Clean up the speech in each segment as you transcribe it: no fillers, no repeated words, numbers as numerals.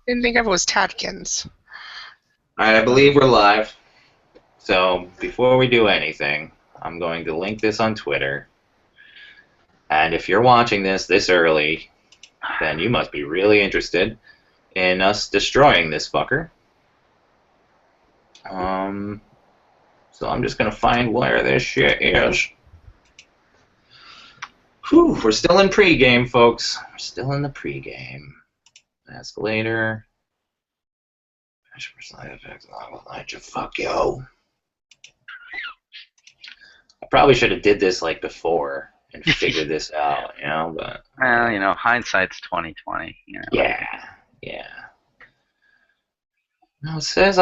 Didn't think of it was Tatkins. Alright, I believe we're live. So, before we do anything, I'm going to link this on Twitter. And if you're watching this early, then you must be really interested in us destroying this fucker. So I'm just going to find where this shit is. Whew, we're still in pregame, folks. We're still in the pregame. Ask later. Side effects. I will let you fuck you. I probably should have did this like before and figured this out, you know, but well, you know, hindsight's 20/20, you know. Yeah. No, it says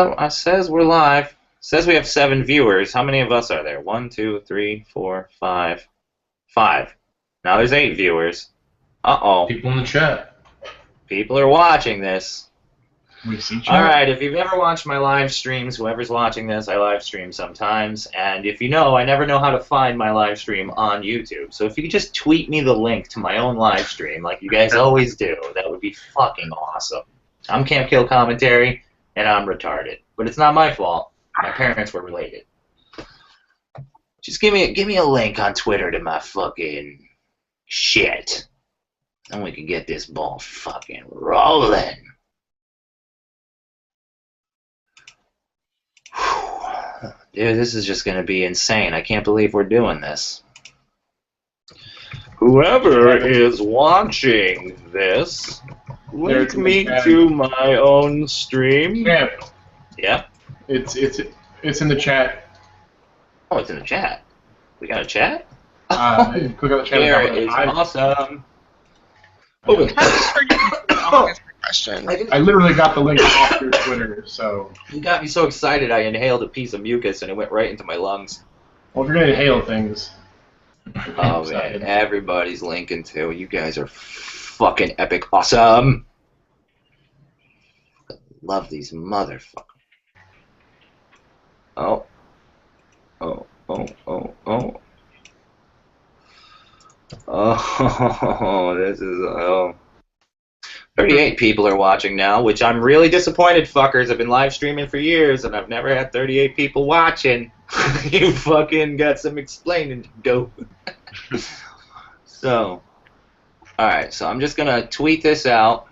we're live. It says we have 7 viewers. How many of us are there? 1, 2, 3, 4, 5. 5. Now there's 8 viewers. Uh-oh. People in the chat. People are watching this. We see chat. Alright, if you've ever watched my live streams, whoever's watching this, I live stream sometimes. And if you know, I never know how to find my live stream on YouTube. So if you could just tweet me the link to my own live stream, like you guys always do, that would be fucking awesome. I'm CampKillCommentary, and I'm retarded. But it's not my fault. My parents were related. Just give me a link on Twitter to my fucking shit. And we can get this ball fucking rolling. Dude, this is just gonna be insane. I can't believe we're doing this. Whoever is watching this, link me to my own stream. Camp. Yeah? It's in the chat. Oh, it's in the chat. We got a chat? Click on the chat. Here is awesome. Open. I literally got the link off your Twitter, so. You got me so excited I inhaled a piece of mucus and it went right into my lungs. Well, if you're gonna inhale things. Oh man, everybody's linking too. You guys are fucking epic awesome. Love these motherfuckers. Oh. Oh, this is, 38 people are watching now, which I'm really disappointed, fuckers. I've been live streaming for years, and I've never had 38 people watching. You fucking got some explaining to do. So, alright, so I'm just gonna tweet this out.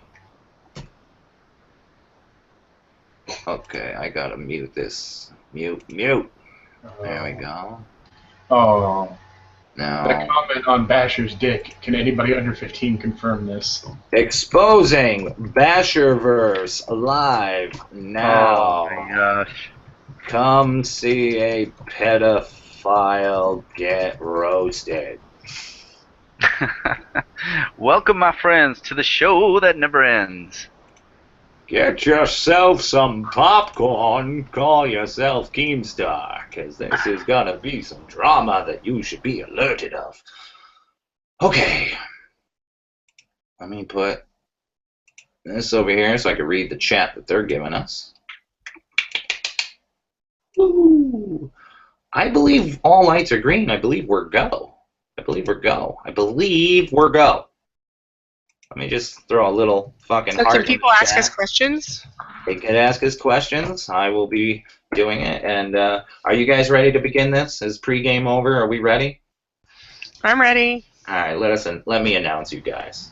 Okay, I gotta mute this. Mute. There we go. Oh. Now, That comment on Basher's dick. Can anybody under 15 confirm this? exposing Bashurverse live now. Oh my gosh. Come see a pedophile get roasted. Welcome, my friends, to the show that never ends. Get yourself some popcorn, call yourself Keemstar, because this is gonna be some drama that you should be alerted of. Okay. Let me put this over here so I can read the chat that they're giving us. Ooh. I believe all lights are green. I believe we're go. Let me just throw a little fucking So heart can in the people ask chat. us questions? They can ask us questions. I will be doing it. And are you guys ready to begin this? Is pregame over? Are we ready? I'm ready. All right, let me announce you guys.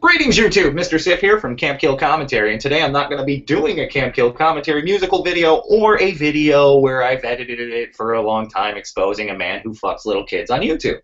Greetings, YouTube. Mr. Sif here from CampKillCommentary, and today I'm not going to be doing a CampKillCommentary musical video or a video where I've edited it for a long time exposing a man who fucks little kids on YouTube.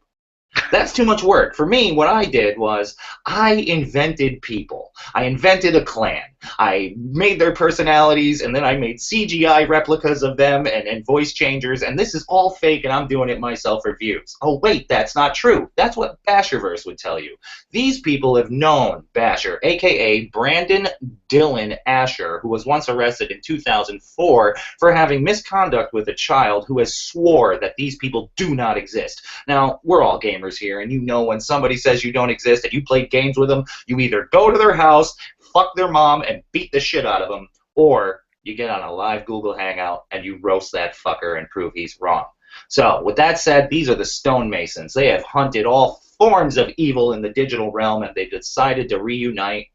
That's too much work. For me, what I did was I invented people. I invented a clan. I made their personalities, and then I made CGI replicas of them and voice changers, and this is all fake, and I'm doing it myself for views. Oh, wait, that's not true. That's what Bashurverse would tell you. These people have known Basher, a.k.a. Brandon Dylan Asher, who was once arrested in 2004 for having misconduct with a child who has swore that these people do not exist. Now, we're all gamers here, and you know when somebody says you don't exist and you played games with them, you either go to their house, fuck their mom, and beat the shit out of them, or you get on a live Google Hangout and you roast that fucker and prove he's wrong. So, with that said, these are the Stonemasons. They have hunted all forms of evil in the digital realm, and they decided to reunite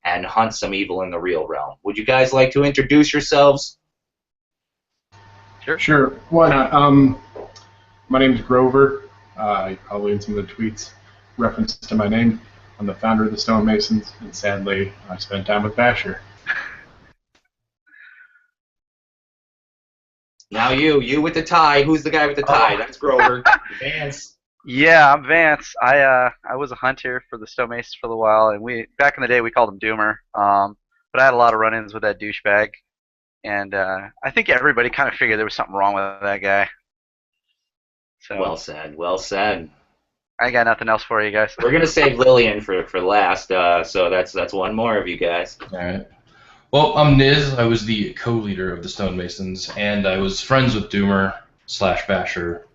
and hunt some evil in the real realm. Would you guys like to introduce yourselves? Sure. Why not? My name's Grover. You probably in some of the tweets reference to my name. I'm the founder of the Stonemasons, and sadly, I spent time with Basher. Now you with the tie. Who's the guy with the tie? That's Grover. Vance. Yeah, I'm Vance. I was a hunter for the Stonemasons for a while, and back in the day we called him Doomer. But I had a lot of run-ins with that douchebag, and I think everybody kind of figured there was something wrong with that guy. So Well said. Well said. I got nothing else for you guys. We're gonna save Lillian for last. So that's one more of you guys. All right. Well, I'm Niz. I was the co-leader of the Stonemasons, and I was friends with Doomer/Basher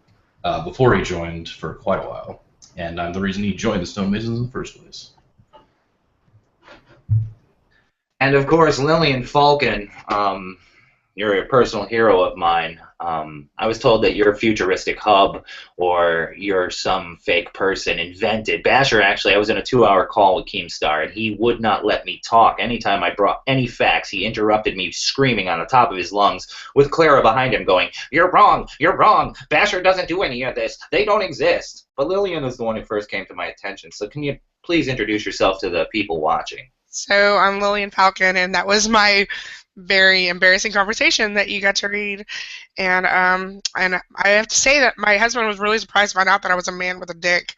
before he joined for quite a while. And I'm the reason he joined the Stonemasons in the first place. And of course, Lillian Falcon, you're a personal hero of mine. I was told that you're a futuristic hub, or you're some fake person invented. Basher, actually, I was in a 2-hour call with Keemstar, and he would not let me talk. Anytime I brought any facts, he interrupted me, screaming on the top of his lungs, with Clara behind him going, "You're wrong, you're wrong. Basher doesn't do any of this. They don't exist." But Lillian was the one who first came to my attention, so can you please introduce yourself to the people watching? So I'm Lillian Falcon, and that was my very embarrassing conversation that you got to read. And I have to say that my husband was really surprised to find out that I was a man with a dick.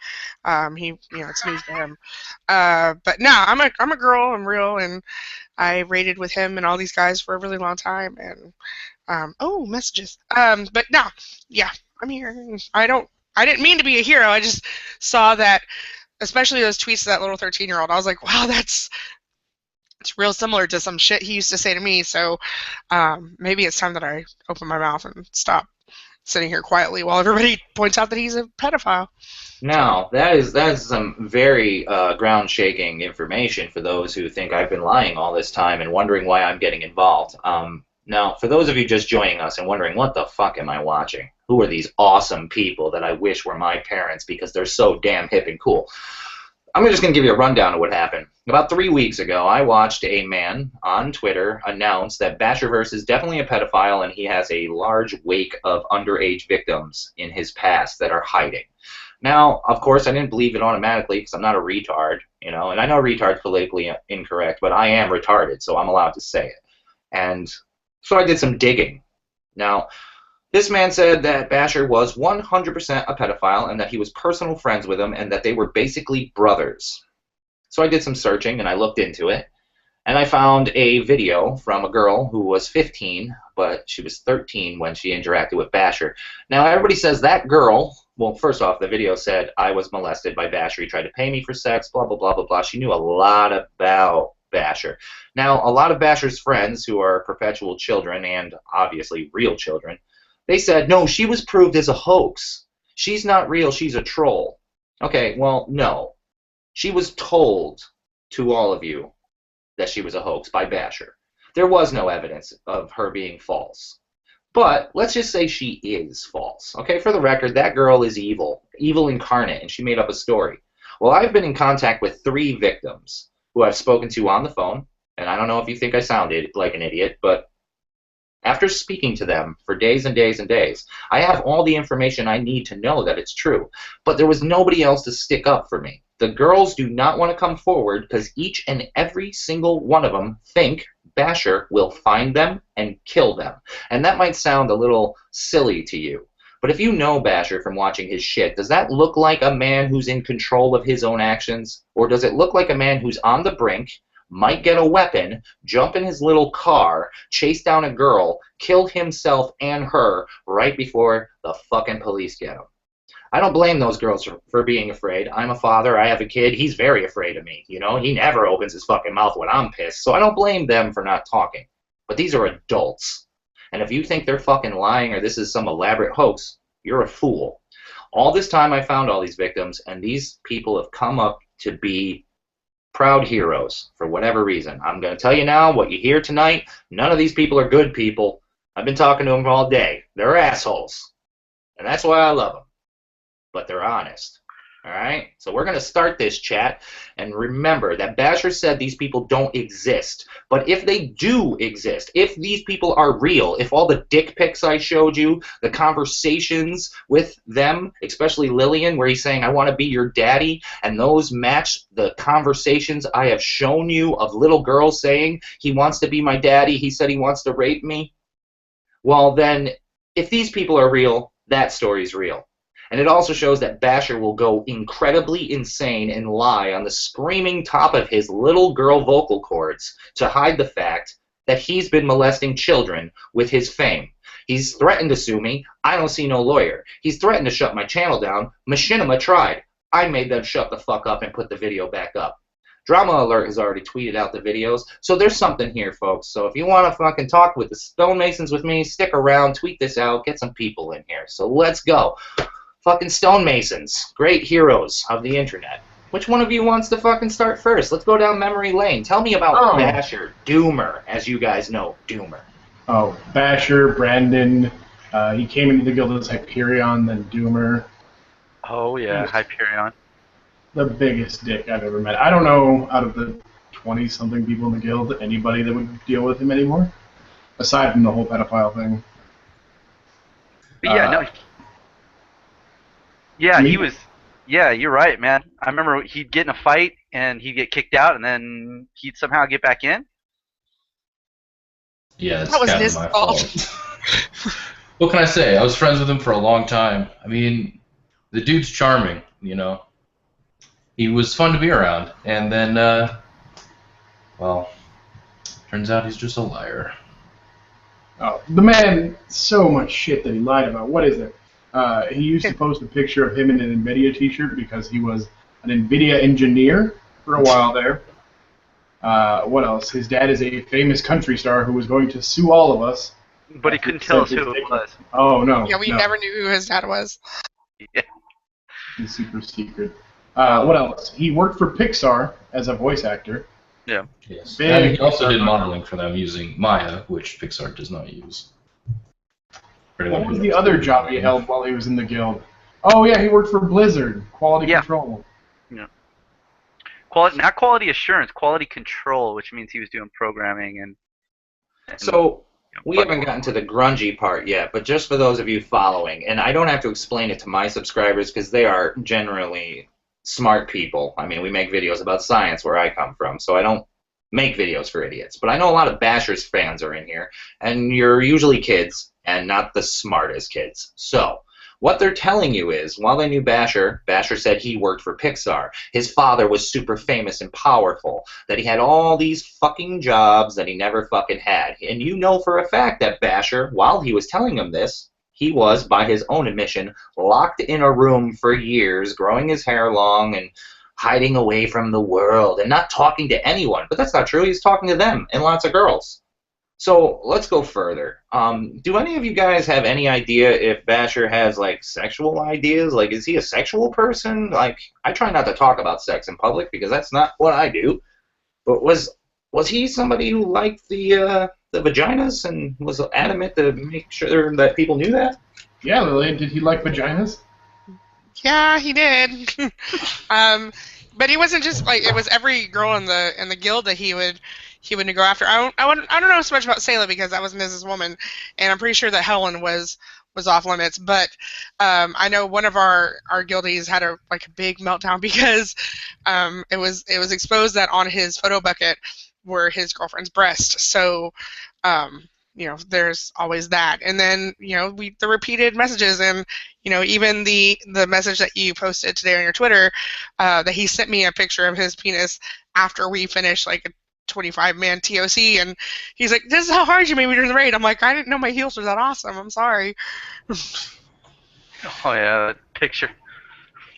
It's news to him. But no, I'm a girl. I'm real, and I raided with him and all these guys for a really long time. And messages. But no, yeah, I'm here. I didn't mean to be a hero. I just saw that, especially those tweets of that little 13-year-old. I was like, wow, it's real similar to some shit he used to say to me, so maybe it's time that I open my mouth and stop sitting here quietly while everybody points out that he's a pedophile. Now, that is some very ground-shaking information for those who think I've been lying all this time and wondering why I'm getting involved. Now, for those of you just joining us and wondering, what the fuck am I watching? Who are these awesome people that I wish were my parents because they're so damn hip and cool? I'm just going to give you a rundown of what happened. About 3 weeks ago, I watched a man on Twitter announce that Bashurverse is definitely a pedophile, and he has a large wake of underage victims in his past that are hiding. Now, of course, I didn't believe it automatically because I'm not a retard, and I know retard's politically incorrect, but I am retarded, so I'm allowed to say it. And so I did some digging. Now, this man said that Basher was 100% a pedophile and that he was personal friends with him and that they were basically brothers. So I did some searching and I looked into it, and I found a video from a girl who was 15, but she was 13 when she interacted with Basher. Now, everybody says that girl, well, first off, the video said I was molested by Basher. He tried to pay me for sex, blah, blah, blah, blah, blah. She knew a lot about Basher. Now, a lot of Basher's friends who are perpetual children and obviously real children, they said, no, she was proved as a hoax. She's not real, she's a troll. Okay, well, no. She was told to all of you that she was a hoax by Basher. There was no evidence of her being false. But let's just say she is false. Okay, for the record, that girl is evil incarnate, and she made up a story. Well, I've been in contact with 3 victims who I've spoken to on the phone, and I don't know if you think I sounded like an idiot, but after speaking to them for days and days and days, I have all the information I need to know that it's true. But there was nobody else to stick up for me. The girls do not want to come forward because each and every single one of them think Basher will find them and kill them. And that might sound a little silly to you. But if you know Basher from watching his shit, does that look like a man who's in control of his own actions? Or does it look like a man who's on the brink, might get a weapon, jump in his little car, chase down a girl, kill himself and her right before the fucking police get him? I don't blame those girls for being afraid. I'm a father, I have a kid, he's very afraid of me. He never opens his fucking mouth when I'm pissed, so I don't blame them for not talking. But these are adults. And if you think they're fucking lying or this is some elaborate hoax, you're a fool. All this time I found all these victims, and these people have come up to be proud heroes for whatever reason. I'm going to tell you now, what you hear tonight, none of these people are good people. I've been talking to them all day. They're assholes. And that's why I love them. But they're honest. Alright? So we're going to start this chat. And remember that Basher said these people don't exist. But if they do exist, if these people are real, if all the dick pics I showed you, the conversations with them, especially Lillian, where he's saying, I want to be your daddy, and those match the conversations I have shown you of little girls saying, he wants to be my daddy, he said he wants to rape me, well then, if these people are real, that story's real. And it also shows that Basher will go incredibly insane and lie on the screaming top of his little girl vocal cords to hide the fact that he's been molesting children with his fame. He's threatened to sue me. I don't see no lawyer. He's threatened to shut my channel down. Machinima tried. I made them shut the fuck up and put the video back up. Drama Alert has already tweeted out the videos, so there's something here, folks. So if you want to fucking talk with the Stonemasons with me, stick around, tweet this out, get some people in here. So let's go. Fucking Stonemasons, great heroes of the internet. Which one of you wants to fucking start first? Let's go down memory lane. Tell me about Basher, Doomer, as you guys know, Doomer. Oh, Basher, Brandon, he came into the guild as Hyperion, then Doomer. Oh yeah, Hyperion. The biggest dick I've ever met. I don't know, out of the 20-something people in the guild, anybody that would deal with him anymore, aside from the whole pedophile thing. But yeah, no. Yeah, he was. Yeah, you're right, man. I remember he'd get in a fight and he'd get kicked out, and then he'd somehow get back in. Yeah, it's That was kind of his my fault. fault. What can I say? I was friends with him for a long time. I mean, the dude's charming, you know. He was fun to be around, and then, well, turns out he's just a liar. Oh, the man, so much shit that he lied about. What is it? He used to post a picture of him in an NVIDIA t-shirt because he was an NVIDIA engineer for a while there. What else? His dad is a famous country star who was going to sue all of us. But he couldn't tell us who it was. Oh, no. Yeah, we never knew who his dad was. Yeah. He's super secret. What else? He worked for Pixar as a voice actor. Yeah. Yes. And he also did modeling for them using Maya, which Pixar does not use. What was the other job he held while he was in the guild? Oh, yeah, he worked for Blizzard, quality control. Yeah. Not quality assurance, quality control, which means he was doing programming and So, we haven't gotten to the grungy part yet, but just for those of you following, and I don't have to explain it to my subscribers because they are generally smart people. I mean, we make videos about science where I come from, so I don't make videos for idiots. But I know a lot of Basher's fans are in here, and you're usually kids, and not the smartest kids. So, what they're telling you is, while they knew Basher, Basher said he worked for Pixar. His father was super famous and powerful, that he had all these fucking jobs that he never fucking had. And you know for a fact that Basher, while he was telling him this, he was, by his own admission, locked in a room for years, growing his hair long and hiding away from the world and not talking to anyone. But that's not true. He's talking to them and lots of girls. So let's go further. Do any of you guys have any idea if Basher has like sexual ideas? Like, is he a sexual person? Like, I try not to talk about sex in public because that's not what I do. But was he somebody who liked the vaginas and was adamant to make sure that people knew that? Yeah, Lillian, did he like vaginas? Yeah, he did. But he wasn't just like, it was every girl in the guild that he would go after. I don't know so much about Selah because that was Mrs. Woman, and I'm pretty sure that Helen was off limits. But I know one of our guildies had a big meltdown because it was exposed that on his photo bucket were his girlfriend's breasts. So there's always that. And then the repeated messages, and even the message that you posted today on your Twitter, that he sent me a picture of his penis after we finished like a 25-man TOC, and he's like, "This is how hard you made me during the raid." I'm like, "I didn't know my heels were that awesome. I'm sorry." Oh yeah, that picture.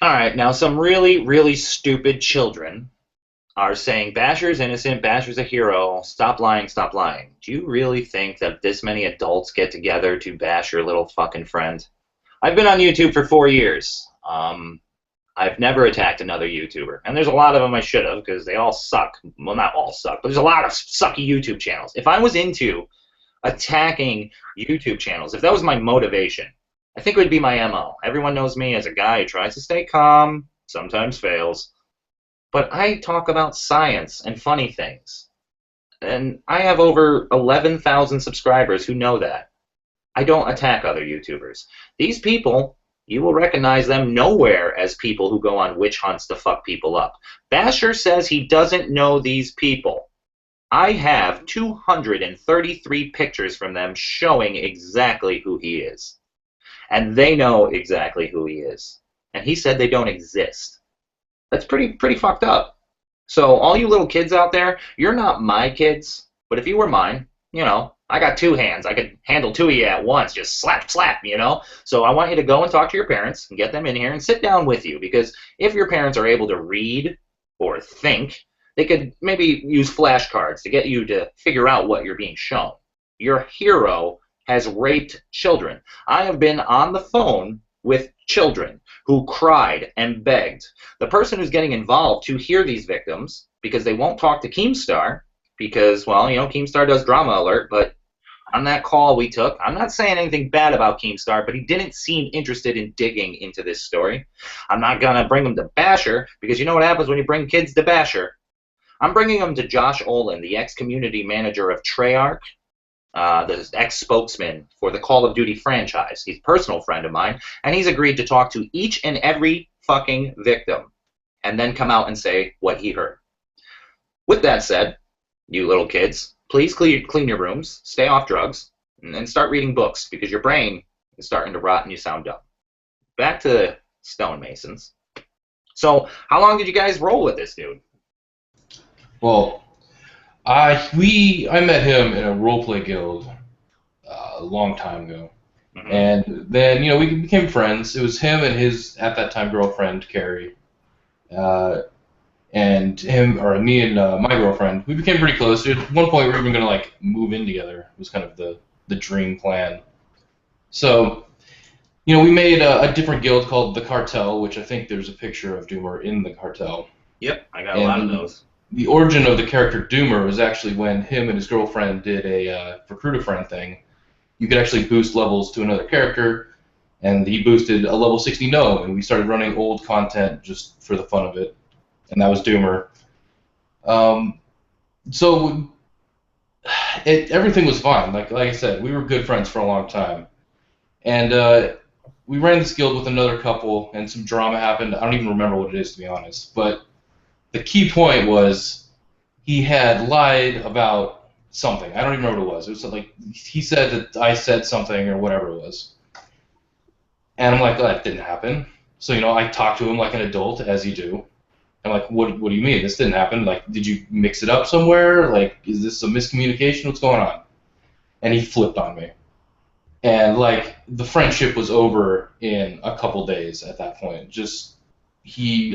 All right, now some really, really stupid children are saying Basher's innocent, Basher's a hero, stop lying, stop lying. Do you really think that this many adults get together to bash your little fucking friend? I've been on YouTube for 4 years. I've never attacked another YouTuber. And there's a lot of them I should have, because they all suck. Well, not all suck, but there's a lot of sucky YouTube channels. If I was into attacking YouTube channels, if that was my motivation, I think it would be my MO. Everyone knows me as a guy who tries to stay calm, sometimes fails. But I talk about science and funny things. And I have over 11,000 subscribers who know that. I don't attack other YouTubers. These people, you will recognize them nowhere as people who go on witch hunts to fuck people up. Basher says he doesn't know these people. I have 233 pictures from them showing exactly who he is. And they know exactly who he is. And he said they don't exist. That's pretty fucked up. So all you little kids out there, you're not my kids, but if you were mine, you know, I got two hands. I could handle two of you at once, just slap, slap, you know? So I want you to go and talk to your parents and get them in here and sit down with you, because if your parents are able to read or think, they could maybe use flashcards to get you to figure out what you're being shown. Your hero has raped children. I have been on the phone with children who cried and begged. The person who's getting involved to hear these victims, because they won't talk to Keemstar, because, well, you know, Keemstar does drama alert, but on that call we took, I'm not saying anything bad about Keemstar, but he didn't seem interested in digging into this story. I'm not going to bring him to Basher, because you know what happens when you bring kids to Basher. I'm bringing him to Josh Olin, the ex-community manager of Treyarch, the ex-spokesman for the Call of Duty franchise. He's a personal friend of mine, and he's agreed to talk to each and every fucking victim and then come out and say what he heard. With that said, you little kids, please clean your rooms, stay off drugs, and start reading books, because your brain is starting to rot and you sound dumb. Back to Stonemasons. So, how long did you guys roll with this dude? Well, I met him in a roleplay guild a long time ago, and then we became friends. It was him and his at that time girlfriend Carrie, and me and my girlfriend. We became pretty close. At one point, we were even gonna move in together. It was kind of the dream plan. So, we made a different guild called the Cartel, which I think there's a picture of Doomer in the Cartel. Yep, I got a lot of those. The origin of the character Doomer was actually when him and his girlfriend did a recruit-a-friend thing. You could actually boost levels to another character, and he boosted a level 60 gnome, and we started running old content just for the fun of it, and that was Doomer. So everything was fine. Like I said, we were good friends for a long time, and we ran this guild with another couple, and some drama happened. I don't even remember what it is, to be honest, but the key point was he had lied about something. I don't even remember what it was. It was like he said that I said something or whatever it was. And I'm like, oh, that didn't happen. So, I talked to him like an adult, as you do. I'm like, what do you mean? This didn't happen. Like, did you mix it up somewhere? Like, is this a miscommunication? What's going on? And he flipped on me. And, the friendship was over in a couple days at that point.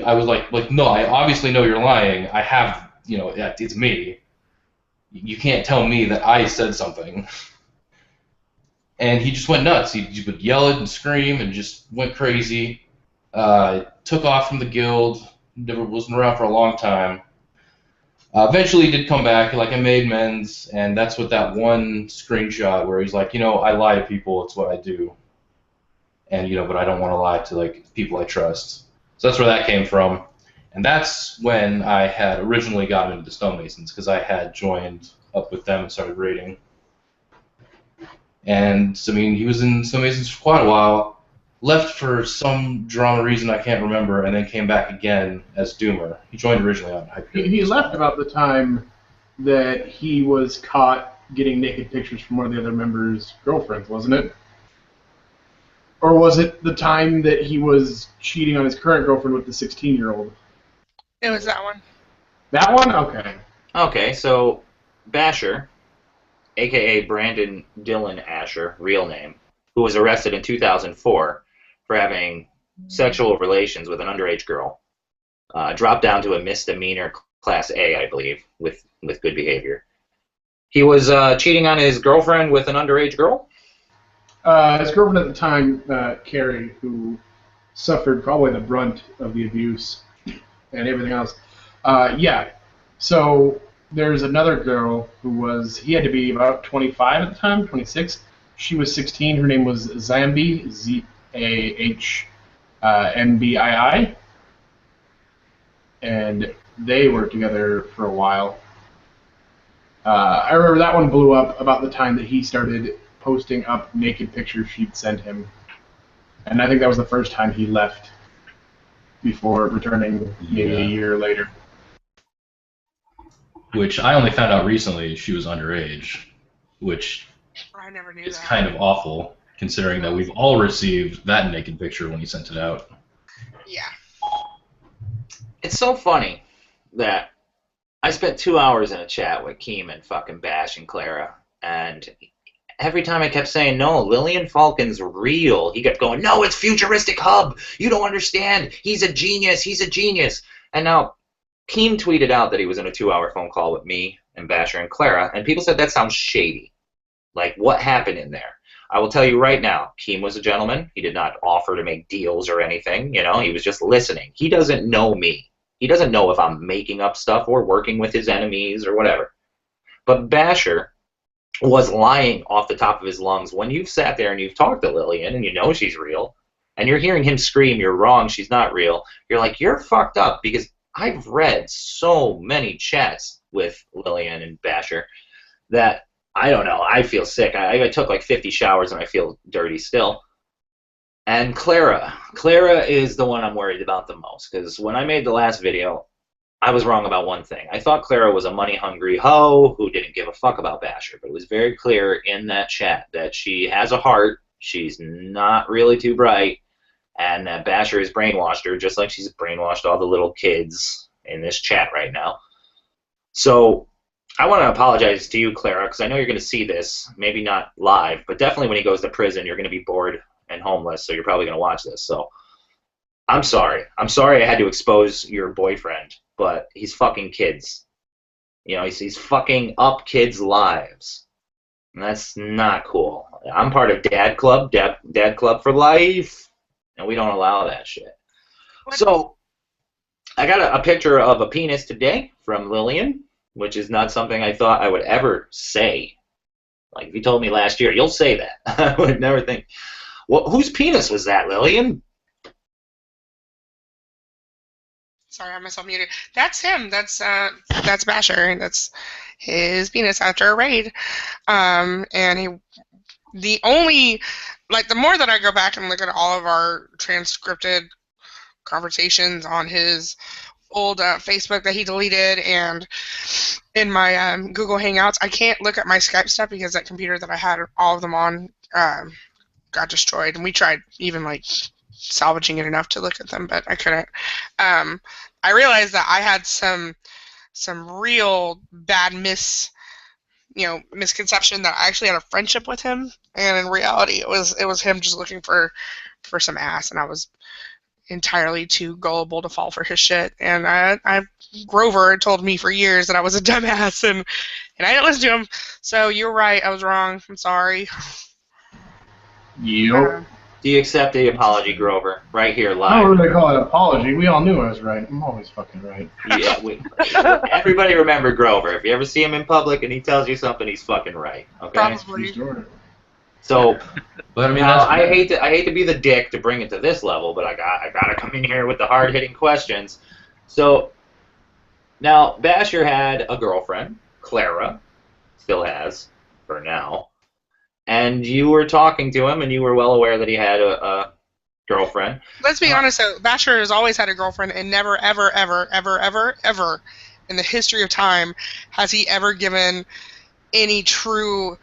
I was like, no, I obviously know you're lying. I have, it's me. You can't tell me that I said something. And he just went nuts. He would yell it and scream and just went crazy. Took off from the guild. Never wasn't around for a long time. Eventually he did come back. I made amends, and that's what that one screenshot where he's like, I lie to people. It's what I do. And, but I don't want to lie to, people I trust. So that's where that came from, and that's when I had originally gotten into the Stonemasons, because I had joined up with them and started raiding. And he was in Stonemasons for quite a while, left for some drama reason I can't remember, and then came back again as Doomer. He joined originally on Hyperion. He left about the time that he was caught getting naked pictures from one of the other members' girlfriends, wasn't it? Or was it the time that he was cheating on his current girlfriend with the 16-year-old? It was that one. That one? Okay. Okay, so Basher, a.k.a. Brandon Dylan Asher, real name, who was arrested in 2004 for having sexual relations with an underage girl, dropped down to a misdemeanor Class A, I believe, with good behavior. He was cheating on his girlfriend with an underage girl? His girlfriend at the time, Carrie, who suffered probably the brunt of the abuse and everything else. Yeah. So there's another girl who he had to be about 25 at the time, 26. She was 16. Her name was Zambi, Zahmbii. and they worked together for a while. I remember that one blew up about the time that he started posting up naked pictures she'd sent him. And I think that was the first time he left before returning maybe a year later. Which I only found out recently she was underage, which I never knew is that. kind of awful, considering that we've all received that naked picture when he sent it out. Yeah. It's so funny that I spent 2 hours in a chat with Keem and fucking Bash and Clara, and every time I kept saying, no, Lillian Falcon's real, he kept going, no, it's Futuristic Hub. You don't understand. He's a genius. He's a genius. And now Keem tweeted out that he was in a 2-hour phone call with me and Basher and Clara, and people said that sounds shady. Like, what happened in there? I will tell you right now, Keem was a gentleman. He did not offer to make deals or anything. You know, he was just listening. He doesn't know me. He doesn't know if I'm making up stuff or working with his enemies or whatever. But Basher was lying off the top of his lungs. When you've sat there and you've talked to Lillian and you know she's real, and you're hearing him scream, you're wrong, she's not real, you're like, you're fucked up, because I've read so many chats with Lillian and Basher that, I don't know, I feel sick. I took like 50 showers and I feel dirty still. And Clara is the one I'm worried about the most, because when I made the last video, I was wrong about one thing. I thought Clara was a money-hungry hoe who didn't give a fuck about Basher, but it was very clear in that chat that she has a heart, she's not really too bright, and that Basher has brainwashed her just like she's brainwashed all the little kids in this chat right now. So I want to apologize to you, Clara, because I know you're going to see this, maybe not live, but definitely when he goes to prison, you're going to be bored and homeless, so you're probably going to watch this. So I'm sorry. I'm sorry I had to expose your boyfriend, but he's fucking kids. You know, he's fucking up kids' lives. And that's not cool. I'm part of Dad Club, Dad Club for life, and we don't allow that shit. So I got a picture of a penis today from Lillian, which is not something I thought I would ever say. Like, if you told me last year, you'll say that. I would never think. Well, whose penis was that, Lillian? Sorry, I had myself muted. That's him. That's Basher. That's his penis after a raid. And the more that I go back and look at all of our transcripted conversations on his old Facebook that he deleted, and in my Google Hangouts, I can't look at my Skype stuff because that computer that I had all of them on got destroyed, and we tried even like salvaging it enough to look at them, but I couldn't. I realized that I had some real bad misconception that I actually had a friendship with him, and in reality it was him just looking for some ass, and I was entirely too gullible to fall for his shit. And Grover told me for years that I was a dumbass, and I didn't listen to him. So you're right, I was wrong. I'm sorry. Yep. Do you accept the apology, Grover? Right here, live. I don't really call it an apology. We all knew I was right. I'm always fucking right. Yeah, everybody remember Grover. If you ever see him in public and he tells you something, he's fucking right. Okay. Probably. So, But I mean, I hate to be the dick to bring it to this level, but I gotta come in here with the hard hitting questions. So now Basher had a girlfriend, Clara, still has for now, and you were talking to him, and you were well aware that he had a girlfriend. Let's be honest though, Basher has always had a girlfriend, and never ever ever ever ever ever in the history of time has he ever given any true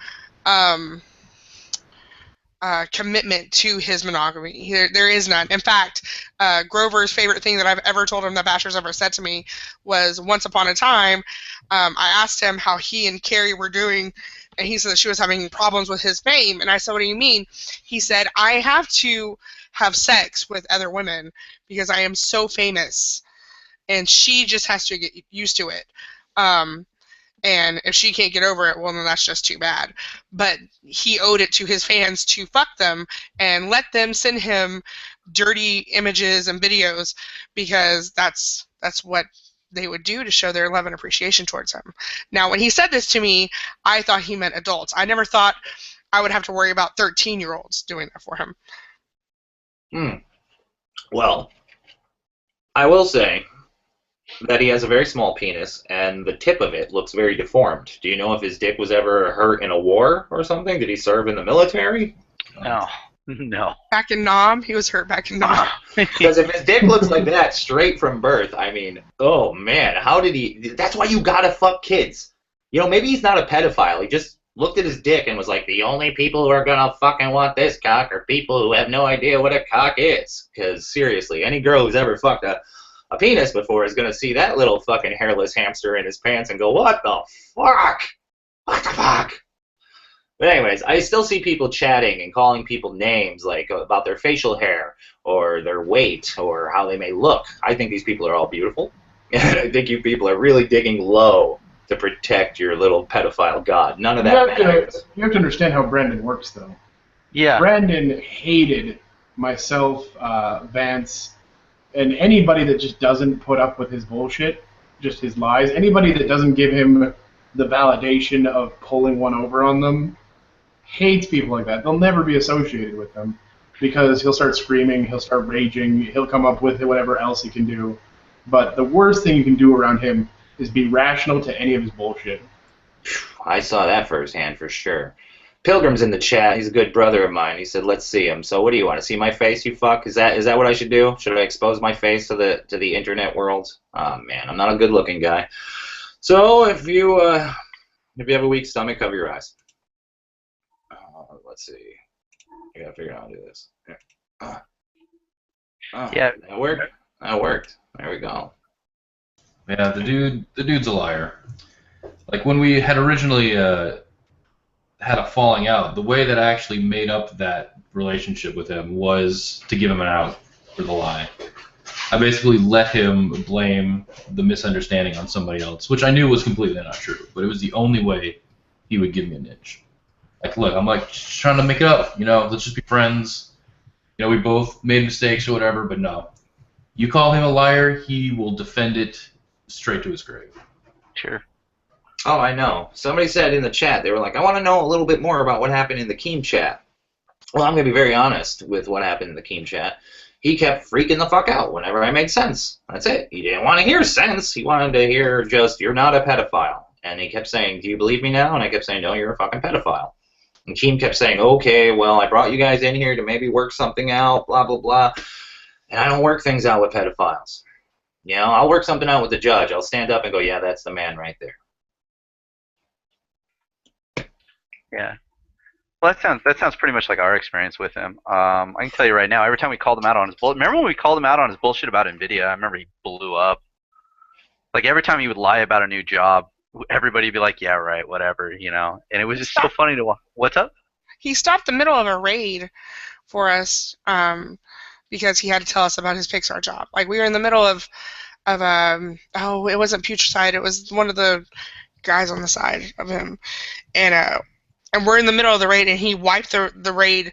commitment to his monogamy. There is none. In fact, Grover's favorite thing that I've ever told him that Basher's ever said to me was, once upon a time, I asked him how he and Carrie were doing, and he said that she was having problems with his fame. And I said, what do you mean? He said, I have to have sex with other women because I am so famous, and she just has to get used to it. And if she can't get over it, well, then that's just too bad. But he owed it to his fans to fuck them and let them send him dirty images and videos, because that's what they would do to show their love and appreciation towards him. Now, when he said this to me, I thought he meant adults. I never thought I would have to worry about 13-year-olds doing that for him. Well, I will say that he has a very small penis, and the tip of it looks very deformed. Do you know if his dick was ever hurt in a war or something? Did he serve in the military? No. No. Back in Nam, he was hurt back in Nam. Because if his dick looks like that straight from birth, I mean, oh man, how did he? That's why you gotta fuck kids. You know, maybe he's not a pedophile. He just looked at his dick and was like, the only people who are gonna fucking want this cock are people who have no idea what a cock is. Because seriously, any girl who's ever fucked a penis before is gonna see that little fucking hairless hamster in his pants and go, what the fuck? What the fuck? But anyways, I still see people chatting and calling people names like about their facial hair or their weight or how they may look. I think these people are all beautiful. And I think you people are really digging low to protect your little pedophile god. None of that matters. You have to understand how Brandon works, though. Yeah. Brandon hated myself, Vance, and anybody that just doesn't put up with his bullshit, just his lies. Anybody that doesn't give him the validation of pulling one over on them hates people like that. They'll never be associated with them because he'll start screaming, he'll start raging, he'll come up with whatever else he can do. But the worst thing you can do around him is be rational to any of his bullshit. I saw that firsthand for sure. Pilgrim's in the chat. He's a good brother of mine. He said, "Let's see him." So, what do you want to see my face? You fuck? Is that what I should do? Should I expose my face to the internet world? Oh man, I'm not a good-looking guy. So, if you have a weak stomach, cover your eyes. Let's see. I gotta figure out how to do this. Yeah. That worked. That worked. There we go. Yeah, the dude's a liar. Like when we had originally had a falling out, the way that I actually made up that relationship with him was to give him an out for the lie. I basically let him blame the misunderstanding on somebody else, which I knew was completely not true, but it was the only way he would give me an inch. Like, look, I'm like just trying to make it up, you know, let's just be friends. You know, we both made mistakes or whatever, but no. You call him a liar, he will defend it straight to his grave. Sure. Oh, I know. Somebody said in the chat, they were like, I want to know a little bit more about what happened in the Keem chat. Well, I'm going to be very honest with what happened in the Keem chat. He kept freaking the fuck out whenever I made sense. That's it. He didn't want to hear sense. He wanted to hear just, you're not a pedophile. And he kept saying, do you believe me now? And I kept saying, no, you're a fucking pedophile. And Keem kept saying, okay, well, I brought you guys in here to maybe work something out, blah, blah, blah. And I don't work things out with pedophiles. You know, I'll work something out with the judge. I'll stand up and go, yeah, that's the man right there. Yeah. Well, that sounds pretty much like our experience with him. I can tell you right now, every time we called him out on his bullshit, remember when we called him out on his bullshit about NVIDIA? I remember he blew up. Like every time he would lie about a new job, everybody would be like, yeah, right, whatever, you know. And it was just so funny to watch. What's up? He stopped the middle of a raid for us because he had to tell us about his Pixar job. Like we were in the middle of it wasn't Putricide, it was one of the guys on the side of him, and we're in the middle of the raid, and he wiped the raid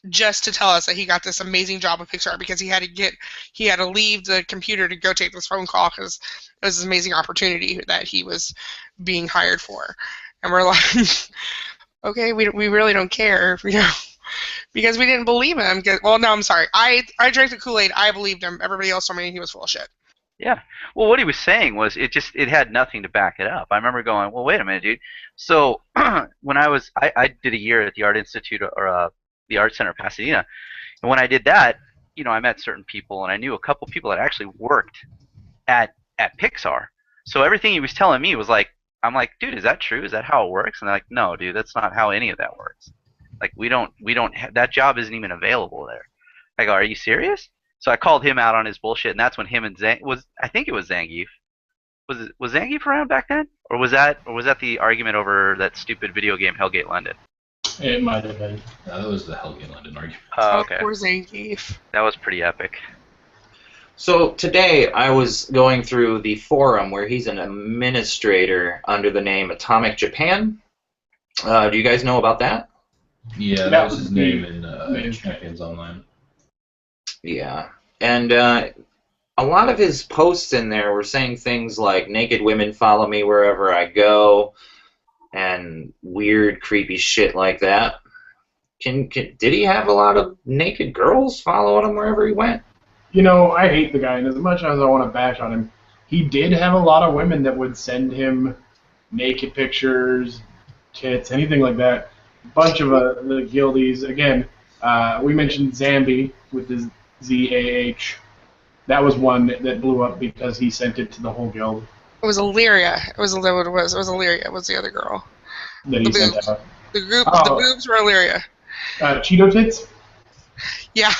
just to tell us that he got this amazing job with Pixar because he had to leave the computer to go take this phone call because it was this amazing opportunity that he was being hired for, and we're like, okay, we really don't care, you know, because we didn't believe him. Well, no, I'm sorry, I drank the Kool-Aid, I believed him. Everybody else told me he was full of shit. Yeah. Well, what he was saying was it had nothing to back it up. I remember going, well, wait a minute, dude. So when I did a year at the Art Institute or the Art Center of Pasadena, and when I did that, you know, I met certain people, and I knew a couple people that actually worked at Pixar. So everything he was telling me was like, I'm like, dude, is that true? Is that how it works? And they're like, no, dude, that's not how any of that works. Like we don't that job isn't even available there. I go, are you serious? So I called him out on his bullshit, and that's when him and I think it was Zangief. Was Zangief around back then, or was that the argument over that stupid video game Hellgate London? It might have been. That was the Hellgate London argument. Oh, okay. Poor Zangief. That was pretty epic. So today I was going through the forum where he's an administrator under the name Atomic Japan. Do you guys know about that? Yeah, that was his name in Champions Online. Yeah, and a lot of his posts in there were saying things like naked women follow me wherever I go, and weird, creepy shit like that. Did he have a lot of naked girls following him wherever he went? You know, I hate the guy, and as much as I want to bash on him, he did have a lot of women that would send him naked pictures, tits, anything like that. A bunch of the guildies. Again, we mentioned Zambi with the ZAH. That was one that blew up because he sent it to the whole guild. It was Illyria. It was what it was. It was Illyria. It was the other girl. That he sent out. The group. Oh. The boobs were Illyria. Cheeto tits? Yeah.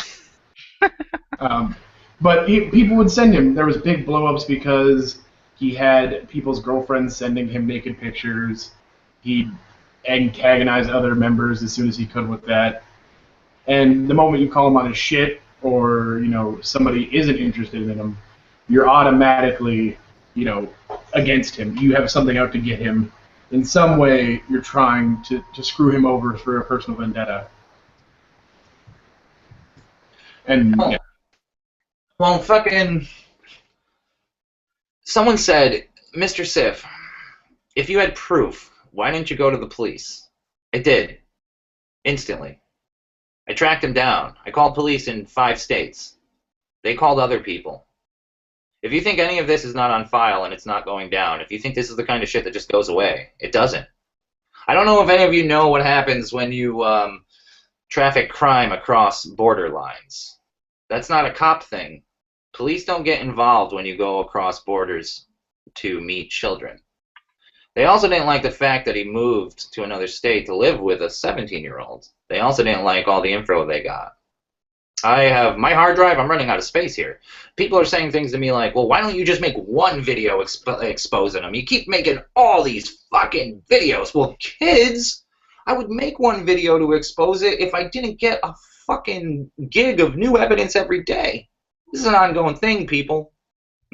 But people would send him. There was big blow-ups because he had people's girlfriends sending him naked pictures. He'd antagonize other members as soon as he could with that. And the moment you call him on his shit, or somebody isn't interested in him, you're automatically against him. You have something out to get him. In some way, you're trying to screw him over for a personal vendetta. And yeah. Well, fucking... Someone said, Mr. Sif, if you had proof, why didn't you go to the police? I did. Instantly. I tracked him down. I called police in 5 states. They called other people. If you think any of this is not on file and it's not going down, if you think this is the kind of shit that just goes away, it doesn't. I don't know if any of you know what happens when you traffic crime across border lines. That's not a cop thing. Police don't get involved when you go across borders to meet children. They also didn't like the fact that he moved to another state to live with a 17-year-old. They also didn't like all the info they got. I have my hard drive, I'm running out of space here. People are saying things to me like, well, why don't you just make one video exposing them? You keep making all these fucking videos. Well, kids, I would make one video to expose it if I didn't get a fucking gig of new evidence every day. This is an ongoing thing, people.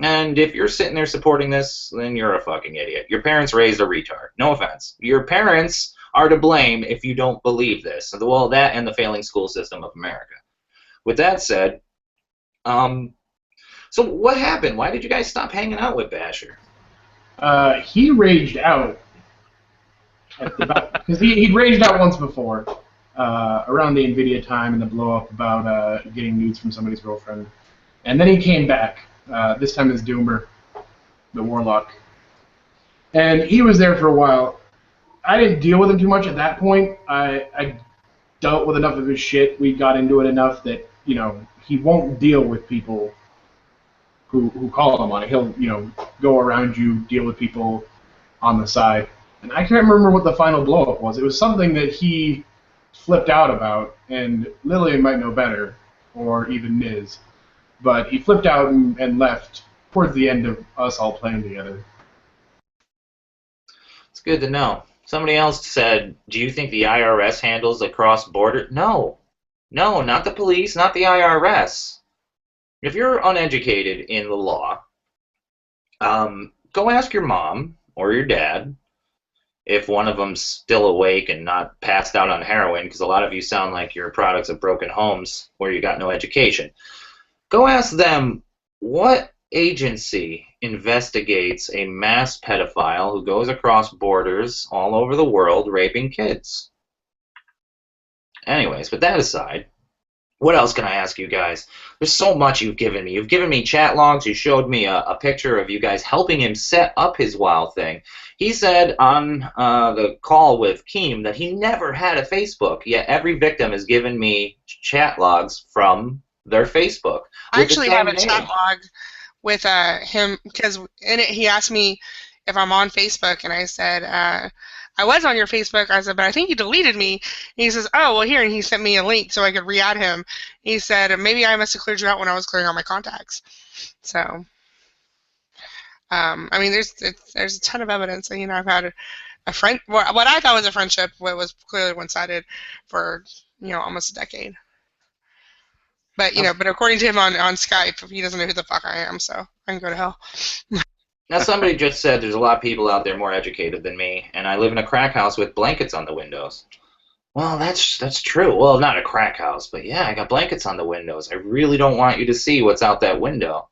And if you're sitting there supporting this, then you're a fucking idiot. Your parents raised a retard. No offense. Your parents are to blame if you don't believe this. Well, that and the failing school system of America. With that said, so what happened? Why did you guys stop hanging out with Basher? He raged out. Because he'd raged out once before, around the NVIDIA time and the blow-up about getting nudes from somebody's girlfriend. And then he came back, this time as Doomer, the Warlock. And he was there for a while. I didn't deal with him too much at that point. I dealt with enough of his shit. We got into it enough that, he won't deal with people who call him on it. He'll, go around you, deal with people on the side. And I can't remember what the final blow-up was. It was something that he flipped out about, and Lillian might know better, or even Niz. But he flipped out and left towards the end of us all playing together. It's good to know. Somebody else said, do you think the IRS handles a cross-border? No. No, not the police, not the IRS. If you're uneducated in the law, go ask your mom or your dad if one of them's still awake and not passed out on heroin, because a lot of you sound like you're products of broken homes where you got no education. Go ask them what agency investigates a mass pedophile who goes across borders all over the world raping kids. Anyways, with that aside, what else can I ask you guys? There's so much you've given me. You've given me chat logs. You showed me a picture of you guys helping him set up his WoW thing. He said on the call with Keem that he never had a Facebook, yet every victim has given me chat logs from their Facebook. I actually have a chat log with him, because in it he asked me if I'm on Facebook, and I said, I was on your Facebook. I said, but I think you deleted me. And he says, oh, well, here, and he sent me a link so I could re-add him. He said, maybe I must have cleared you out when I was clearing all my contacts. So, I mean, there's a ton of evidence. And, I've had a friend, what I thought was a friendship, what was clearly one-sided for, almost a decade. But, but according to him on Skype, he doesn't know who the fuck I am, so I can go to hell. Now, somebody just said there's a lot of people out there more educated than me, and I live in a crack house with blankets on the windows. Well, that's true. Well, not a crack house, but yeah, I got blankets on the windows. I really don't want you to see what's out that window.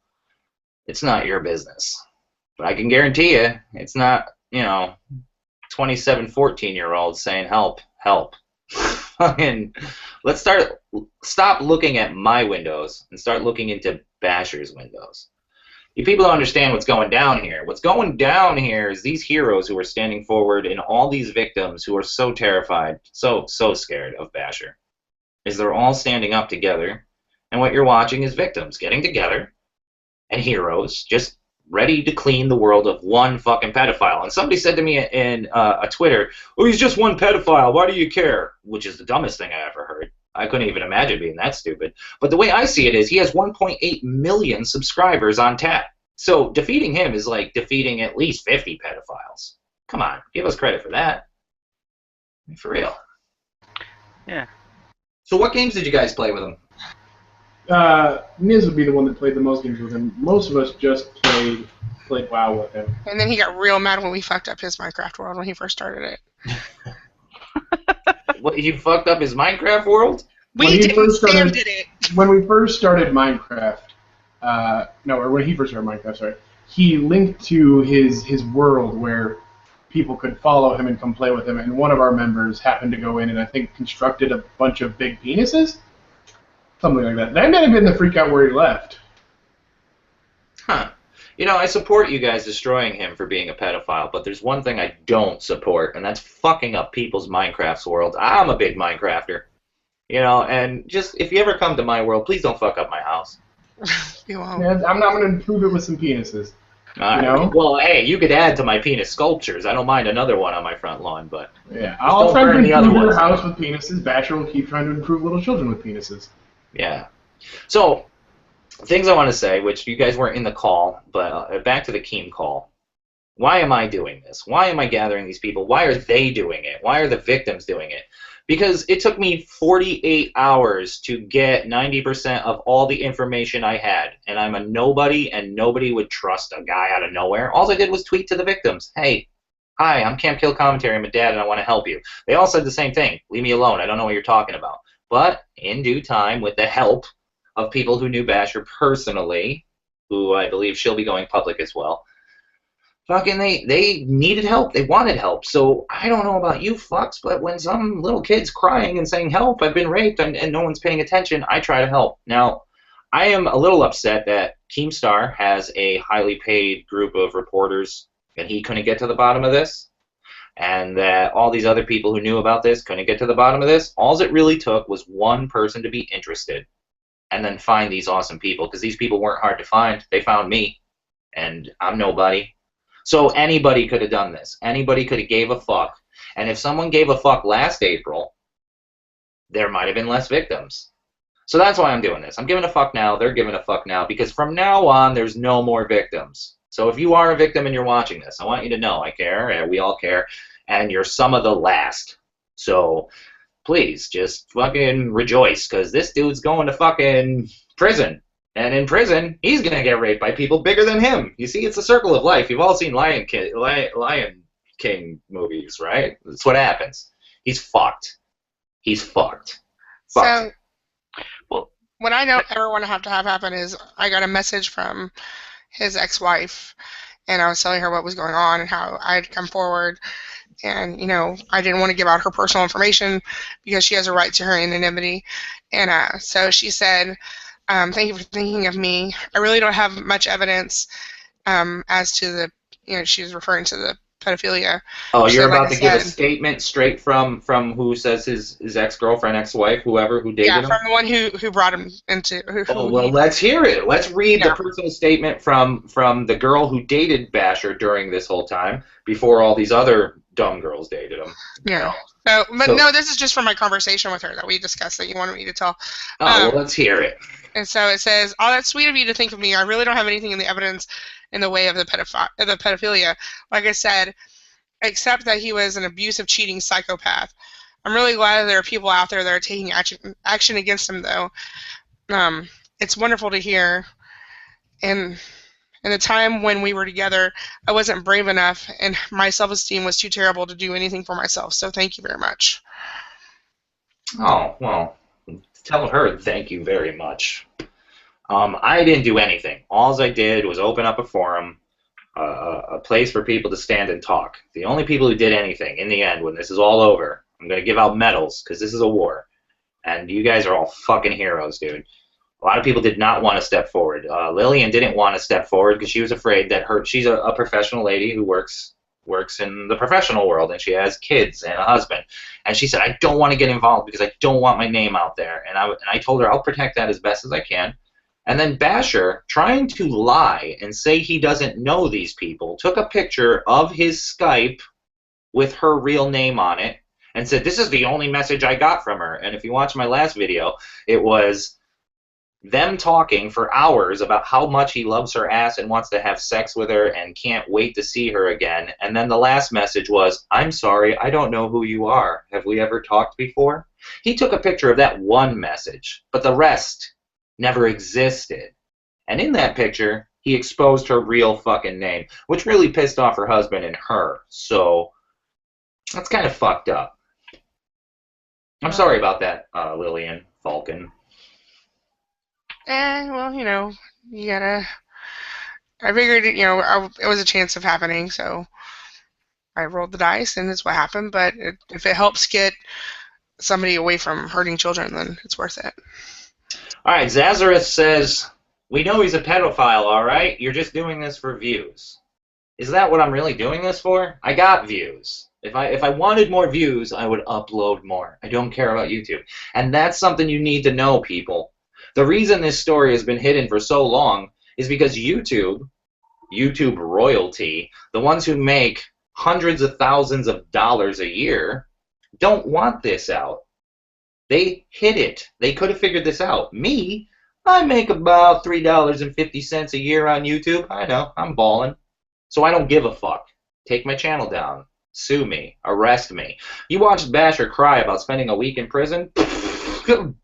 It's not your business. But I can guarantee you, it's not, 27, 14-year-olds saying, help, help. Fucking, let's stop looking at my windows and start looking into Basher's windows. You people don't understand what's going down here. What's going down here is these heroes who are standing forward and all these victims who are so terrified, so scared of Basher, is they're all standing up together, and what you're watching is victims getting together and heroes just ready to clean the world of one fucking pedophile. And somebody said to me in a Twitter, "Oh, he's just one pedophile. Why do you care?" Which is the dumbest thing I ever heard. I couldn't even imagine being that stupid. But the way I see it is he has 1.8 million subscribers on tap. So defeating him is like defeating at least 50 pedophiles. Come on, give us credit for that. For real. Yeah. So what games did you guys play with him? Niz would be the one that played the most games with him. Most of us just played WoW with him. And then he got real mad when we fucked up his Minecraft world when he first started it. What, you fucked up his Minecraft world? We didn't. Sam did it. When we first started Minecraft, when he first started Minecraft, sorry, he linked to his world where people could follow him and come play with him, and one of our members happened to go in and I think constructed a bunch of big penises? Something like that. That might have been the freak out where he left. Huh. You know, I support you guys destroying him for being a pedophile, but there's one thing I don't support, and that's fucking up people's Minecraft's world. I'm a big Minecrafter. You know, and just, if you ever come to my world, please don't fuck up my house. You won't. Yeah, I'm not going to improve it with some penises. You know? Well, hey, you could add to my penis sculptures. I don't mind another one on my front lawn, but... Yeah, I'll try to improve your house with penises. Basher will keep trying to improve little children with penises. Yeah. So, things I want to say, which you guys weren't in the call, but back to the Keem call. Why am I doing this? Why am I gathering these people? Why are they doing it? Why are the victims doing it? Because it took me 48 hours to get 90% of all the information I had, and I'm a nobody, and nobody would trust a guy out of nowhere. All I did was tweet to the victims, "Hey, hi, I'm CampKillCommentary, I'm a dad, and I want to help you." They all said the same thing, "Leave me alone, I don't know what you're talking about." But in due time, with the help of people who knew Basher personally, who I believe she'll be going public as well, fucking they needed help. They wanted help. So I don't know about you fucks, but when some little kid's crying and saying, "Help, I've been raped," and no one's paying attention, I try to help. Now, I am a little upset that Keemstar has a highly paid group of reporters and he couldn't get to the bottom of this, and that all these other people who knew about this couldn't get to the bottom of this. All it really took was one person to be interested and then find these awesome people, because these people weren't hard to find. They found me, and I'm nobody. So anybody could have done this. Anybody could have gave a fuck. And if someone gave a fuck last April, there might have been less victims. So that's why I'm doing this. I'm giving a fuck now. They're giving a fuck now. Because from now on, there's no more victims. So if you are a victim and you're watching this, I want you to know I care, and we all care, and you're some of the last. So please, just fucking rejoice, because this dude's going to fucking prison. And in prison, he's going to get raped by people bigger than him. You see, it's a circle of life. You've all seen Lion King movies, right? That's what happens. He's fucked. He's fucked. So, well, what I don't ever want to have happen is I got a message from his ex-wife, and I was telling her what was going on and how I'd come forward. And, you know, I didn't want to give out her personal information because she has a right to her anonymity. And so she said, "Thank you for thinking of me. I really don't have much evidence as to the," you know, she was referring to the pedophilia. Oh, you're about to give a statement straight from who says his ex-girlfriend, ex-wife, whoever, who dated him? Yeah, from the one who brought him into... Well, let's hear it. Let's read the personal statement from the girl who dated Basher during this whole time, before all these other dumb girls dated him. Yeah. So, no, this is just from my conversation with her that we discussed that you wanted me to tell. Oh, well, let's hear it. And so it says, "Oh, that's sweet of you to think of me. I really don't have anything in the evidence in the way of the pedophilia. Like I said, except that he was an abusive, cheating psychopath. I'm really glad that there are people out there that are taking action against him, though. It's wonderful to hear. And in the time when we were together, I wasn't brave enough, and my self-esteem was too terrible to do anything for myself. So thank you very much." Oh, well, tell her thank you very much. I didn't do anything. All I did was open up a forum, a place for people to stand and talk. The only people who did anything, in the end, when this is all over, I'm going to give out medals, because this is a war. And you guys are all fucking heroes, dude. A lot of people did not want to step forward. Lillian didn't want to step forward because she was afraid that she's a professional lady who works in the professional world, and she has kids and a husband. And she said, I don't want to get involved because I don't want my name out there. And I told her I'll protect that as best as I can. And then Basher, trying to lie and say he doesn't know these people, took a picture of his Skype with her real name on it and said, this is the only message I got from her. And if you watch my last video, it was them talking for hours about how much he loves her ass and wants to have sex with her and can't wait to see her again. And then the last message was, I'm sorry, I don't know who you are. Have we ever talked before? He took a picture of that one message, but the rest never existed. And in that picture, he exposed her real fucking name, which really pissed off her husband and her. So that's kind of fucked up. I'm sorry about that, Lillian Falcon. Well, you know, you gotta. I figured, you know, it was a chance of happening, so I rolled the dice, and it's what happened. But if it helps get somebody away from hurting children, then it's worth it. All right, Zazareth says, we know he's a pedophile, all right? You're just doing this for views. Is that what I'm really doing this for? I got views. If I wanted more views, I would upload more. I don't care about YouTube. And that's something you need to know, people. The reason this story has been hidden for so long is because YouTube royalty, the ones who make hundreds of thousands of dollars a year, don't want this out. They hid it. They could have figured this out. Me, I make about $3.50 a year on YouTube. I know, I'm balling. So I don't give a fuck. Take my channel down. Sue me. Arrest me. You watched Basher cry about spending a week in prison?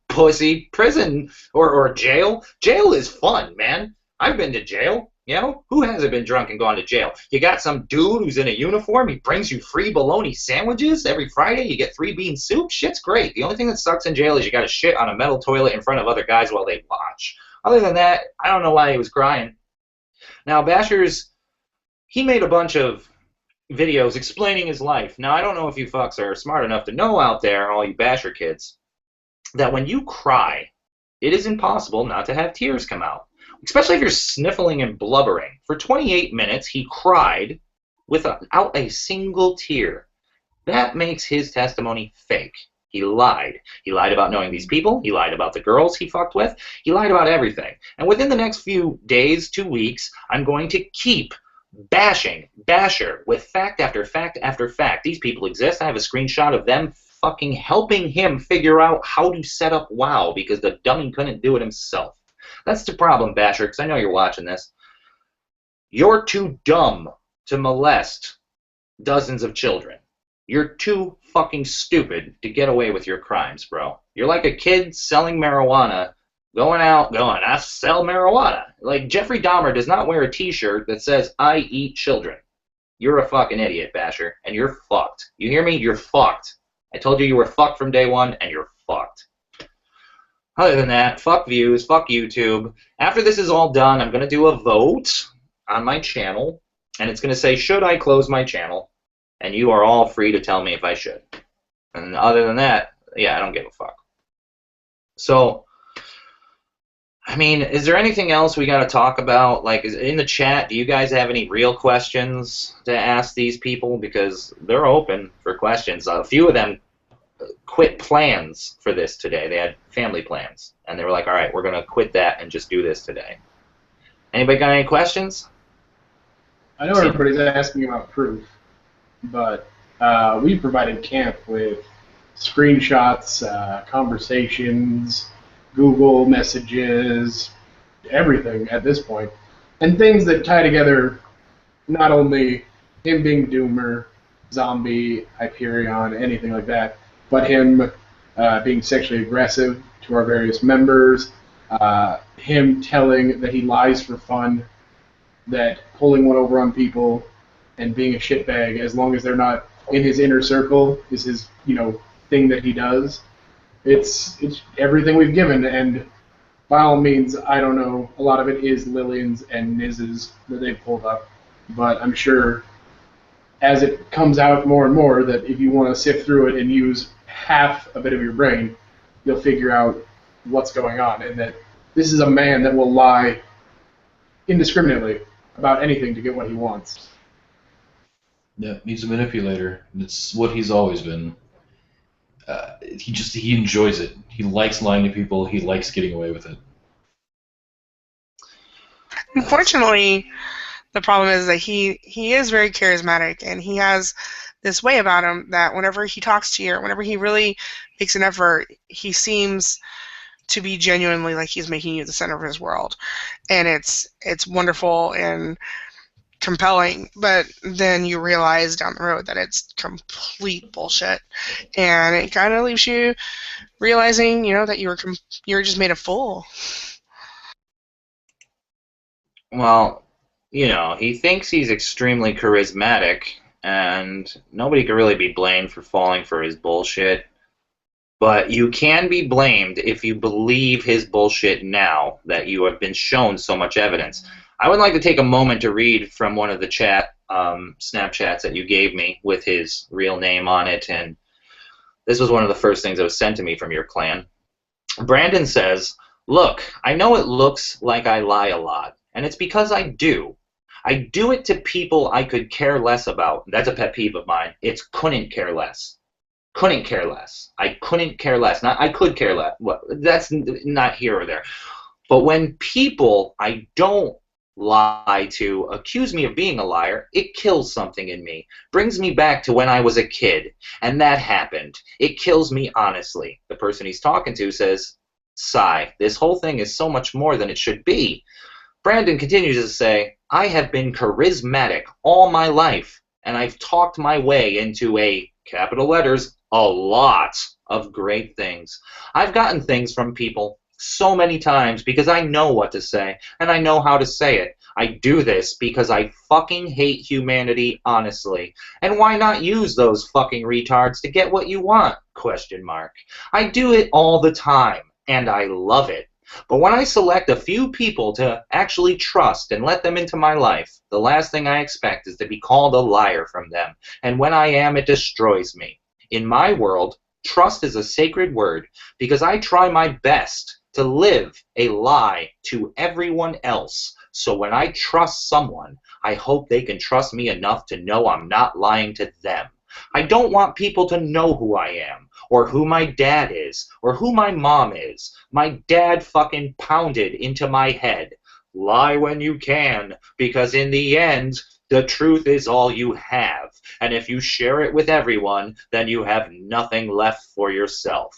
Pussy. Prison or jail? Jail is fun, man. I've been to jail. You know? Who hasn't been drunk and gone to jail? You got some dude who's in a uniform. He brings you free bologna sandwiches every Friday. You get 3-bean soup. Shit's great. The only thing that sucks in jail is you got to shit on a metal toilet in front of other guys while they watch. Other than that, I don't know why he was crying. Now, he made a bunch of videos explaining his life. Now, I don't know if you fucks are smart enough to know out there, all you Basher kids, that when you cry, it is impossible not to have tears come out. Especially if you're sniffling and blubbering. For 28 minutes, he cried without a single tear. That makes his testimony fake. He lied. He lied about knowing these people. He lied about the girls he fucked with. He lied about everything. And within the next few days, 2 weeks, I'm going to keep bashing Basher with fact after fact after fact. These people exist. I have a screenshot of them fucking helping him figure out how to set up WoW because the dummy couldn't do it himself. That's the problem, Basher, because I know you're watching this. You're too dumb to molest dozens of children. You're too fucking stupid to get away with your crimes, bro. You're like a kid selling marijuana, going, I sell marijuana. Like, Jeffrey Dahmer does not wear a t-shirt that says, I eat children. You're a fucking idiot, Basher, and you're fucked. You hear me? You're fucked. I told you were fucked from day one, and you're fucked. Other than that, fuck views, fuck YouTube. After this is all done, I'm going to do a vote on my channel, and it's going to say, should I close my channel? And you are all free to tell me if I should. And other than that, yeah, I don't give a fuck. So, I mean, is there anything else we got to talk about? Like, in the chat, do you guys have any real questions to ask these people? Because they're open for questions. A few of them quit plans for this today. They had family plans. And they were like, all right, we're going to quit that and just do this today. Anybody got any questions? I know everybody's asking about proof, but we provided camp with screenshots, conversations, Google messages, everything at this point, and things that tie together not only him being Doomer, Zombie, Hyperion, anything like that, but him being sexually aggressive to our various members, him telling that he lies for fun, that pulling one over on people and being a shitbag, as long as they're not in his inner circle, is his, thing that he does. It's everything we've given, and by all means, I don't know, a lot of it is Lillian's and Niz's that they've pulled up, but I'm sure as it comes out more and more that if you want to sift through it and use half a bit of your brain, you'll figure out what's going on, and that This is a man that will lie indiscriminately about anything to get what he wants. Yeah, he's a manipulator. It's what he's always been. He enjoys it. He likes lying to people. He likes getting away with it. Unfortunately, the problem is that he is very charismatic, and he has this way about him that whenever he talks to you, or whenever he really makes an effort, he seems to be genuinely like he's making you the center of his world, and it's wonderful and compelling. But then you realize down the road that it's complete bullshit, and it kind of leaves you realizing, that you're just made a fool. Well, he thinks he's extremely charismatic, and nobody can really be blamed for falling for his bullshit. But you can be blamed if you believe his bullshit now that you have been shown so much evidence. I would like to take a moment to read from one of the Snapchats that you gave me with his real name on it, and this was one of the first things that was sent to me from your clan. Brandon says, "Look, I know it looks like I lie a lot, and it's because I do. I do it to people I could care less about." That's a pet peeve of mine. It's couldn't care less. Couldn't care less. I couldn't care less. Not I could care less. Well, that's not here or there. But when people I don't lie to accuse me of being a liar, it kills something in me. Brings me back to when I was a kid, and that happened. It kills me honestly. The person he's talking to says, "Sigh, this whole thing is so much more than it should be." Brandon continues to say, "I have been charismatic all my life, and I've talked my way into capital letters, a lot of great things. I've gotten things from people so many times because I know what to say, and I know how to say it. I do this because I fucking hate humanity, honestly. And why not use those fucking retards to get what you want? Question mark. I do it all the time, and I love it. But when I select a few people to actually trust and let them into my life, the last thing I expect is to be called a liar from them. And when I am, it destroys me. In my world, trust is a sacred word because I try my best to live a lie to everyone else. So when I trust someone, I hope they can trust me enough to know I'm not lying to them. I don't want people to know who I am, or who my dad is, or who my mom is. My dad fucking pounded into my head. Lie when you can, because in the end, the truth is all you have. And if you share it with everyone, then you have nothing left for yourself.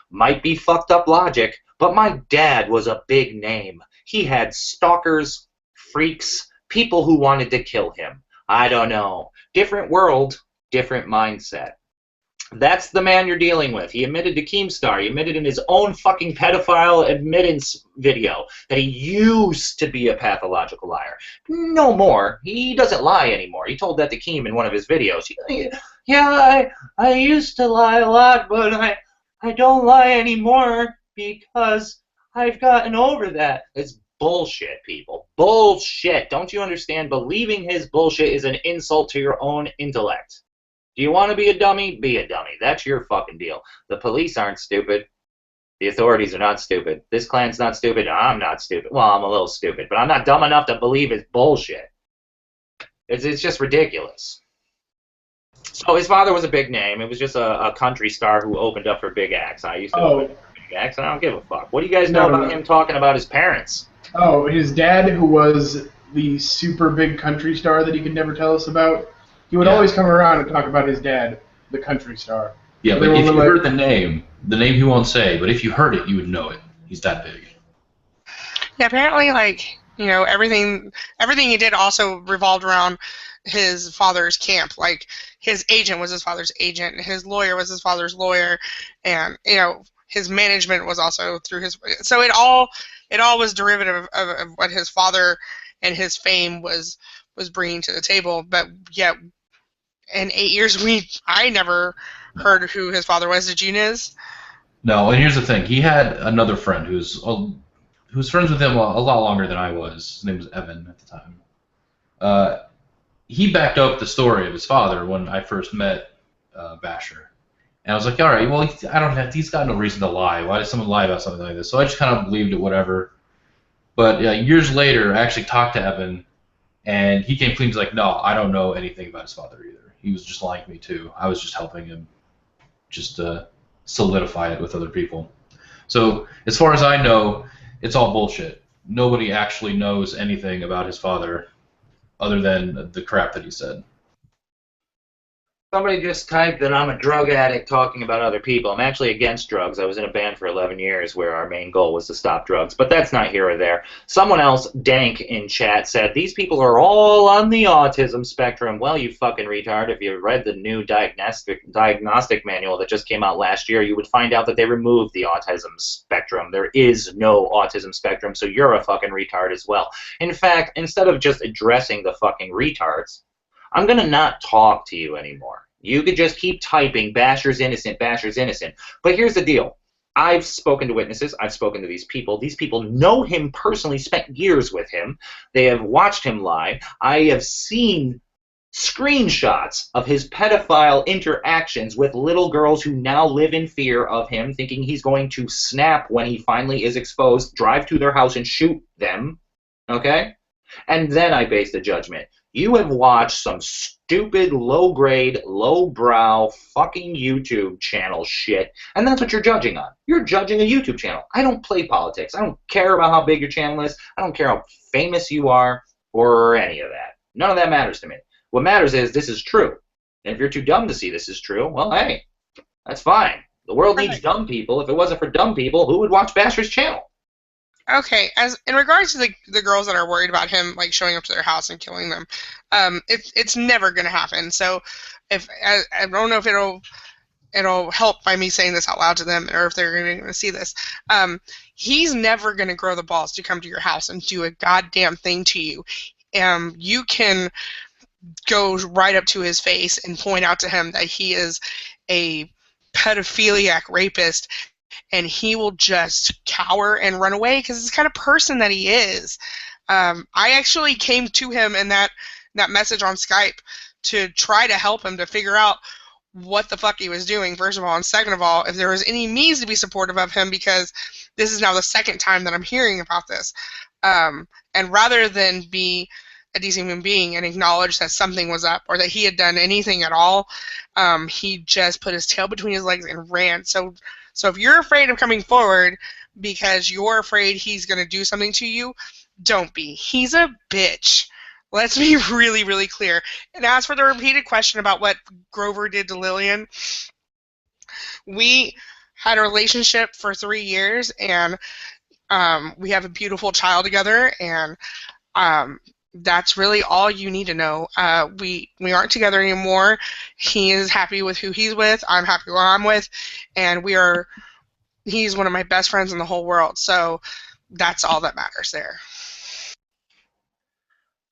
Might be fucked up logic, but my dad was a big name. He had stalkers, freaks, people who wanted to kill him. I don't know. Different world, different mindset. That's the man you're dealing with. He admitted to Keemstar. He admitted in his own fucking pedophile admittance video that he used to be a pathological liar. No more. He doesn't lie anymore. He told that to Keem in one of his videos. I used to lie a lot, but I don't lie anymore because I've gotten over that. It's bullshit, people. Bullshit. Don't you understand? Believing his bullshit is an insult to your own intellect. Do you want to be a dummy? Be a dummy. That's your fucking deal. The police aren't stupid. The authorities are not stupid. This clan's not stupid. I'm not stupid. Well, I'm a little stupid, but I'm not dumb enough to believe his bullshit. It's just ridiculous. So his father was a big name. It was just a country star who opened up for Big Axe. I used to open up for Big Axe, and I don't give a fuck. What do you guys know about him talking about his parents? Oh, his dad, who was the super big country star that he could never tell us about. He would always come around and talk about his dad, the country star. Yeah, but if you heard the name he won't say, but if you heard it, you would know it. He's that big. Yeah, apparently, everything he did also revolved around his father's camp. Like, his agent was his father's agent, his lawyer was his father's lawyer, and, his management was also through his... So it all was derivative of what his father and his fame was bringing to the table, but yet... In 8 years, I never heard who his father was. Did you, Niz? No, and here's the thing. He had another friend who was friends with him a lot longer than I was. His name was Evan at the time. He backed up the story of his father when I first met Basher. And I was like, all right, well, he's got no reason to lie. Why does someone lie about something like this? So I just kind of believed it, whatever. But years later, I actually talked to Evan, and he came clean. He's like, no, I don't know anything about his father either. He was just lying to me too. I was just helping him just solidify it with other people. So as far as I know, it's all bullshit. Nobody actually knows anything about his father other than the crap that he said. Somebody just typed that I'm a drug addict talking about other people. I'm actually against drugs. I was in a band for 11 years where our main goal was to stop drugs, but that's not here or there. Someone else, Dank, in chat said, these people are all on the autism spectrum. Well, you fucking retard, if you read the new diagnostic manual that just came out last year, you would find out that they removed the autism spectrum. There is no autism spectrum, so you're a fucking retard as well. In fact, instead of just addressing the fucking retards, I'm going to not talk to you anymore. You could just keep typing, Basher's innocent, Basher's innocent. But here's the deal. I've spoken to witnesses. I've spoken to these people. These people know him personally, spent years with him. They have watched him lie. I have seen screenshots of his pedophile interactions with little girls who now live in fear of him, thinking he's going to snap when he finally is exposed, drive to their house and shoot them. Okay? And then I base the judgment. You have watched some stupid, low-grade, low-brow, fucking YouTube channel shit, and that's what you're judging on. You're judging a YouTube channel. I don't play politics. I don't care about how big your channel is. I don't care how famous you are or any of that. None of that matters to me. What matters is this is true. And if you're too dumb to see this is true, well, hey, that's fine. The world needs dumb people. If it wasn't for dumb people, who would watch Basher's channel? Okay, as in regards to the girls that are worried about him like showing up to their house and killing them, it's never gonna happen. So if I don't know if it'll help by me saying this out loud to them, or if they're gonna see this. He's never gonna grow the balls to come to your house and do a goddamn thing to you. You can go right up to his face and point out to him that he is a pedophiliac rapist, and he will just cower and run away because it's the kind of person that he is. I actually came to him in that message on Skype to try to help him to figure out what the fuck he was doing, first of all, and second of all, if there was any means to be supportive of him, because this is now the second time that I'm hearing about this. And rather than be a decent human being and acknowledge that something was up or that he had done anything at all, he just put his tail between his legs and ran. So if you're afraid of coming forward because you're afraid he's going to do something to you, don't be. He's a bitch. Let's be really, really clear. And as for the repeated question about what Grover did to Lillian, we had a relationship for 3 years, and we have a beautiful child together, and that's really all you need to know. We aren't together anymore. He is happy with who he's with. I'm happy where I'm with, and he's one of my best friends in the whole world. So that's all that matters there.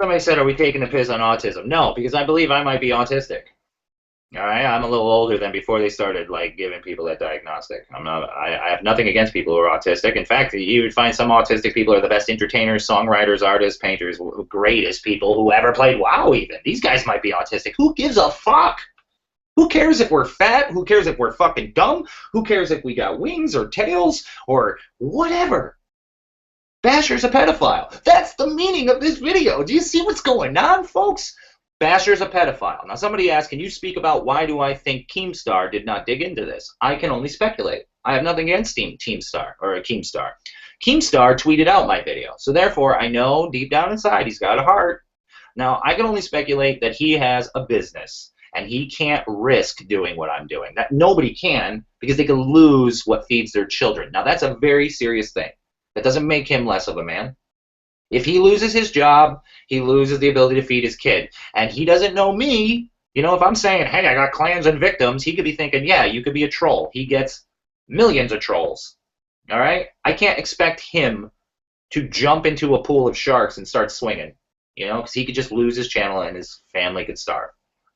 Somebody said, are we taking the piss on autism? No, because I believe I might be autistic. All right, I'm a little older than before they started like giving people that diagnostic. I have nothing against people who are autistic. In fact, you would find some autistic people are the best entertainers, songwriters, artists, painters, greatest people who ever played WoW even. These guys might be autistic. Who gives a fuck? Who cares if we're fat? Who cares if we're fucking dumb? Who cares if we got wings or tails or whatever? Basher's a pedophile. That's the meaning of this video. Do you see what's going on, folks? Basher's a pedophile. Now, somebody asked, can you speak about why do I think Keemstar did not dig into this? I can only speculate. I have nothing against Keemstar. Keemstar tweeted out my video. So, therefore, I know deep down inside he's got a heart. Now, I can only speculate that he has a business, and he can't risk doing what I'm doing. That nobody can, because they can lose what feeds their children. Now, that's a very serious thing. That doesn't make him less of a man. If he loses his job, he loses the ability to feed his kid. And he doesn't know me. You know, if I'm saying, hey, I got clans and victims, he could be thinking, yeah, you could be a troll. He gets millions of trolls. All right? I can't expect him to jump into a pool of sharks and start swinging. You know, because he could just lose his channel and his family could starve.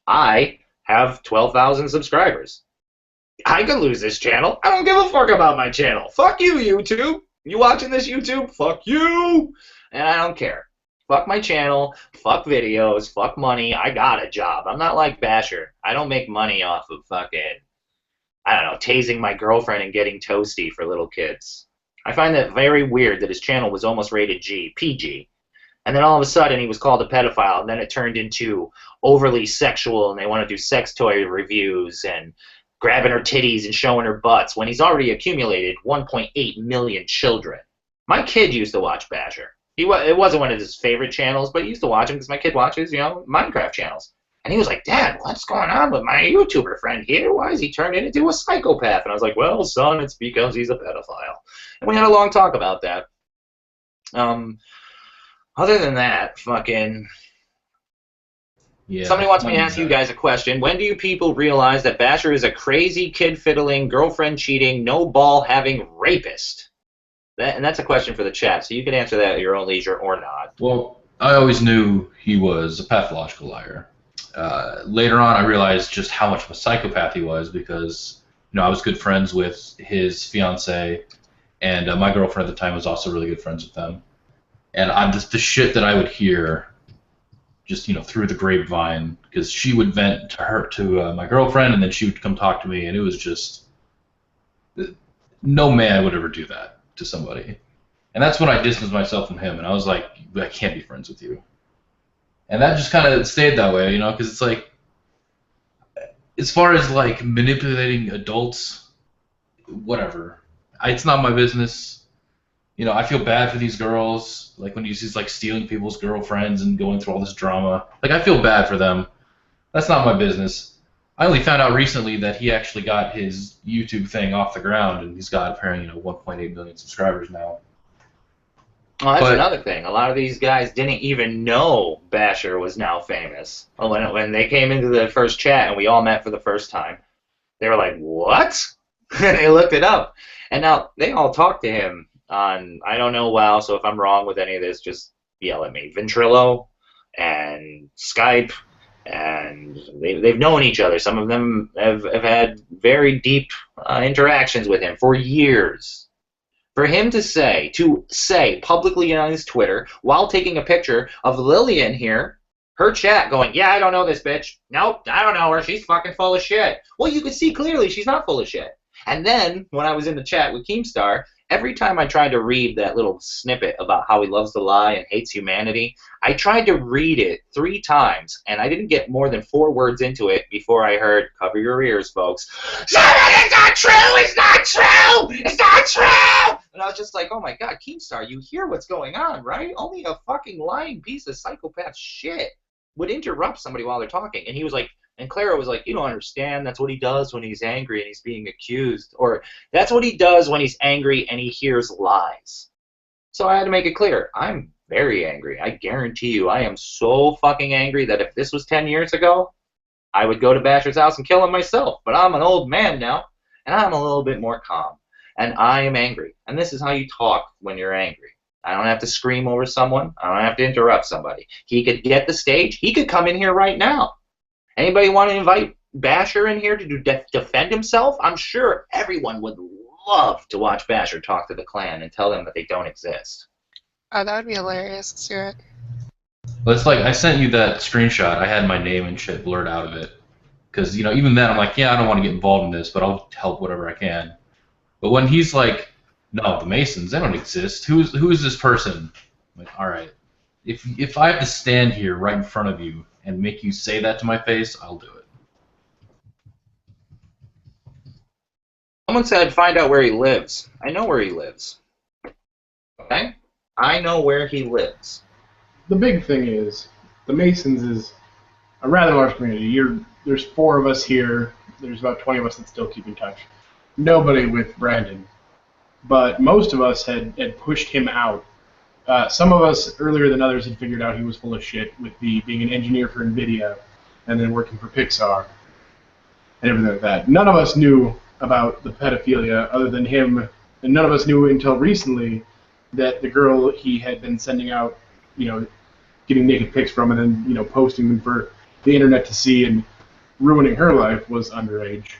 I have 12,000 subscribers. I could lose this channel. I don't give a fuck about my channel. Fuck you, YouTube. You watching this, YouTube? Fuck you. And I don't care. Fuck my channel. Fuck videos. Fuck money. I got a job. I'm not like Basher. I don't make money off of fucking, I don't know, tasing my girlfriend and getting toasty for little kids. I find that very weird that his channel was almost rated PG. And then all of a sudden he was called a pedophile, and then it turned into overly sexual, and they want to do sex toy reviews and grabbing her titties and showing her butts when he's already accumulated 1.8 million children. My kid used to watch Basher. It wasn't one of his favorite channels, but he used to watch him because my kid watches, Minecraft channels. And he was like, Dad, what's going on with my YouTuber friend here? Why is he turned into a psychopath? And I was like, well, son, it's because he's a pedophile. And we had a long talk about that. Other than that, fucking... Yeah, somebody wants me to ask you guys a question. When do you people realize that Basher is a crazy, kid-fiddling, girlfriend-cheating, no-ball-having rapist? And that's a question for the chat, so you can answer that at your own leisure or not. Well, I always knew he was a pathological liar. Later on, I realized just how much of a psychopath he was because, I was good friends with his fiancée, and my girlfriend at the time was also really good friends with them. And the shit that I would hear, just through the grapevine, because she would vent to my girlfriend, and then she would come talk to me, and it was just no man would ever do that to somebody. And that's when I distanced myself from him, and I was like, I can't be friends with you. And that just kind of stayed that way, because it's like, as far as like manipulating adults, whatever. It's not my business. I feel bad for these girls, like when he's like stealing people's girlfriends and going through all this drama. Like, I feel bad for them. That's not my business. I only found out recently that he actually got his YouTube thing off the ground, and he's got apparently 1.8 million subscribers now. Well, that's another thing. A lot of these guys didn't even know Basher was now famous. When they came into the first chat and we all met for the first time, they were like, what? And they looked it up. And now they all talk to him on, I don't know, WoW, so if I'm wrong with any of this, just yell at me. Ventrilo and Skype, and they've known each other. Some of them have had very deep interactions with him for years. For him to say publicly on his Twitter, while taking a picture of Lillian here, her chat going, yeah, I don't know this bitch. Nope, I don't know her. She's fucking full of shit. Well, you could see clearly she's not full of shit. And then, when I was in the chat with Keemstar, every time I tried to read that little snippet about how he loves to lie and hates humanity, I tried to read it 3 times, and I didn't get more than 4 words into it before I heard, cover your ears, folks. It's not true! It's not true! It's not true! And I was just like, oh my god, Keemstar, you hear what's going on, right? Only a fucking lying piece of psychopath shit would interrupt somebody while they're talking. And he was like, and Clara was like, you don't understand, that's what he does when he's angry and he's being accused. Or, that's what he does when he's angry and he hears lies. So I had to make it clear, I'm very angry. I guarantee you, I am so fucking angry that if this was 10 years ago, I would go to Basher's house and kill him myself. But I'm an old man now, and I'm a little bit more calm. And I am angry. And this is how you talk when you're angry. I don't have to scream over someone. I don't have to interrupt somebody. He could get the stage. He could come in here right now. Anybody want to invite Basher in here to defend himself? I'm sure everyone would love to watch Basher talk to the clan and tell them that they don't exist. Oh, that would be hilarious. Let's do it. Well, it's like, I sent you that screenshot. I had my name and shit blurred out of it. Because, even then I'm like, yeah, I don't want to get involved in this, but I'll help whatever I can. But when he's like, no, the Masons, they don't exist. Who is this person? I'm like, all right. If I have to stand here right in front of you and make you say that to my face, I'll do it. Someone said find out where he lives. I know where he lives. Okay? I know where he lives. The big thing is, the Masons is a rather large community. There's 4 of us here. There's about 20 of us that still keep in touch. Nobody with Brandon. But most of us had pushed him out. Some of us, earlier than others, had figured out he was full of shit with being an engineer for NVIDIA and then working for Pixar and everything like that. None of us knew about the pedophilia other than him, and none of us knew until recently that the girl he had been sending out, getting naked pics from and then, posting them for the internet to see and ruining her life was underage.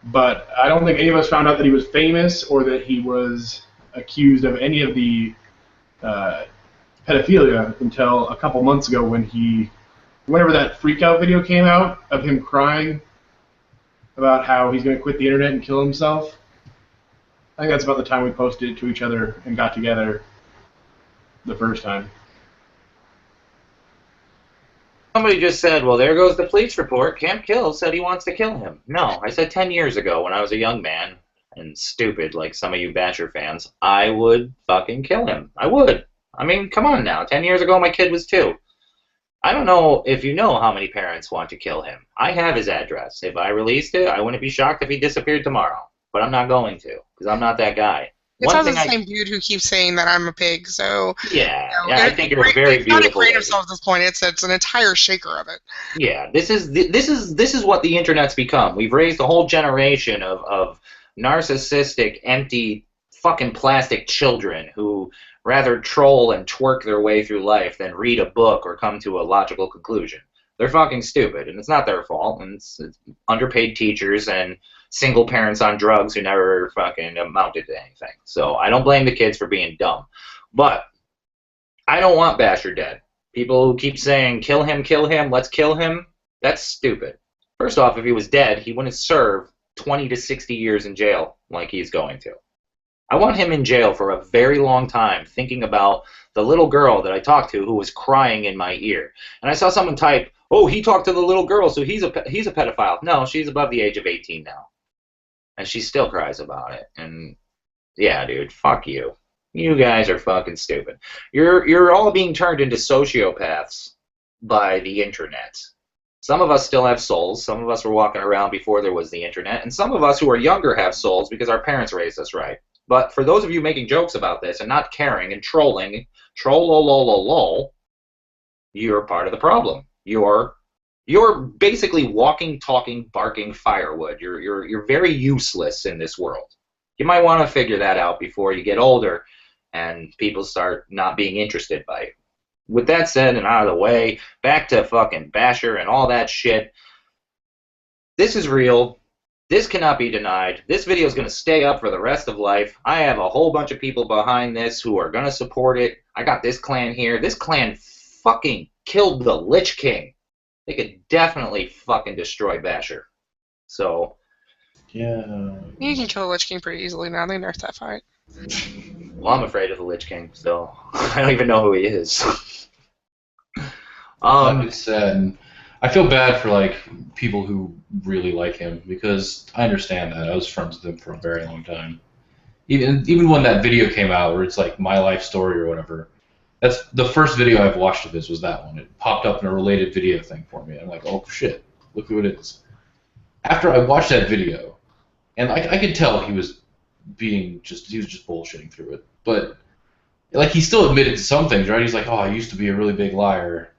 But I don't think any of us found out that he was famous or that he was accused of any of the pedophilia until a couple months ago whenever that freak out video came out of him crying about how he's going to quit the internet and kill himself. I think that's about the time we posted it to each other and got together the first time. Somebody just said, well, there goes the police report. Camp Kill said he wants to kill him. No, I said 10 years ago when I was a young man and stupid like some of you Basher fans, I would fucking kill him. I would. I mean, come on now. 10 years ago, my kid was 2. I don't know if you know how many parents want to kill him. I have his address. If I released it, I wouldn't be shocked if he disappeared tomorrow. But I'm not going to, because I'm not that guy. It sounds like the same dude who keeps saying that I'm a pig, so... Yeah, I think you're a very beautiful It's not a grain of salt at this point, it's an entire shaker of it. Yeah, this is what the internet's become. We've raised a whole generation of narcissistic, empty, fucking plastic children who rather troll and twerk their way through life than read a book or come to a logical conclusion. They're fucking stupid, and it's not their fault, and it's underpaid teachers and single parents on drugs who never fucking amounted to anything. So I don't blame the kids for being dumb. But I don't want Basher dead. People who keep saying, kill him, let's kill him, that's stupid. First off, if he was dead, he wouldn't serve 20 to 60 years in jail like he's going to. I want him in jail for a very long time, thinking about the little girl that I talked to who was crying in my ear. And I saw someone type, oh, he talked to the little girl, so he's a pedophile. No, she's above the age of 18 now. And she still cries about it. And yeah, dude, fuck you. You guys are fucking stupid. You're all being turned into sociopaths by the internet. Some of us still have souls. Some of us were walking around before there was the internet. And some of us who are younger have souls because our parents raised us right. But for those of you making jokes about this and not caring and trolling, troll-lol-lol-lol, you're part of the problem. You're basically walking, talking, barking firewood. You're very useless in this world. You might want to figure that out before you get older and people start not being interested by you. With that said and out of the way, back to fucking Basher and all that shit. This is real. This cannot be denied. This video is going to stay up for the rest of life. I have a whole bunch of people behind this who are going to support it. I got this clan here. This clan fucking killed the Lich King. They could definitely fucking destroy Basher. So... yeah. You can kill the Lich King pretty easily now. They nerfed that fight. Well, I'm afraid of the Lich King, so I don't even know who he is. It's sad. And I feel bad for like people who really like him because I understand that. I was friends with him for a very long time. Even when that video came out where it's like my life story or whatever, that's the first video I've watched of his was that one. It popped up in a related video thing for me. I'm like, oh shit, look who it is. After I watched that video, and I could tell he was just bullshitting through it. But like he still admitted to some things, right? He's like, oh, I used to be a really big liar.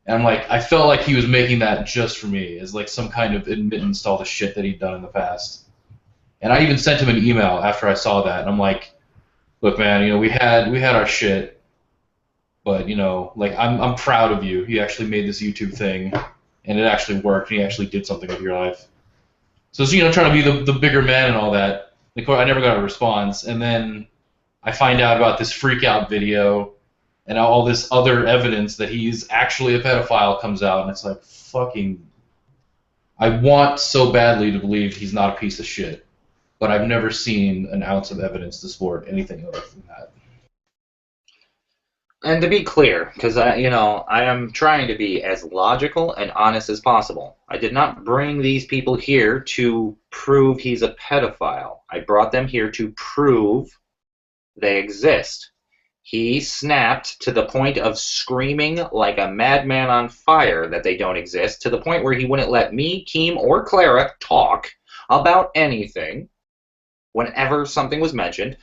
And I'm like, I felt like he was making that just for me, as like some kind of admittance to all the shit that he'd done in the past. And I even sent him an email after I saw that, and I'm like, look, man, you know, we had our shit, but you know, like I'm proud of you. You actually made this YouTube thing, and it actually worked, and you actually did something with your life. So you know, trying to be the bigger man and all that. Of course, I never got a response, and then I find out about this freak out video. And all this other evidence that he's actually a pedophile comes out, and it's like, fucking... I want so badly to believe he's not a piece of shit, but I've never seen an ounce of evidence to support anything other than that. And to be clear, because I am trying to be as logical and honest as possible. I did not bring these people here to prove he's a pedophile. I brought them here to prove they exist. He snapped to the point of screaming like a madman on fire that they don't exist, to the point where he wouldn't let me, Keem, or Clara talk about anything whenever something was mentioned,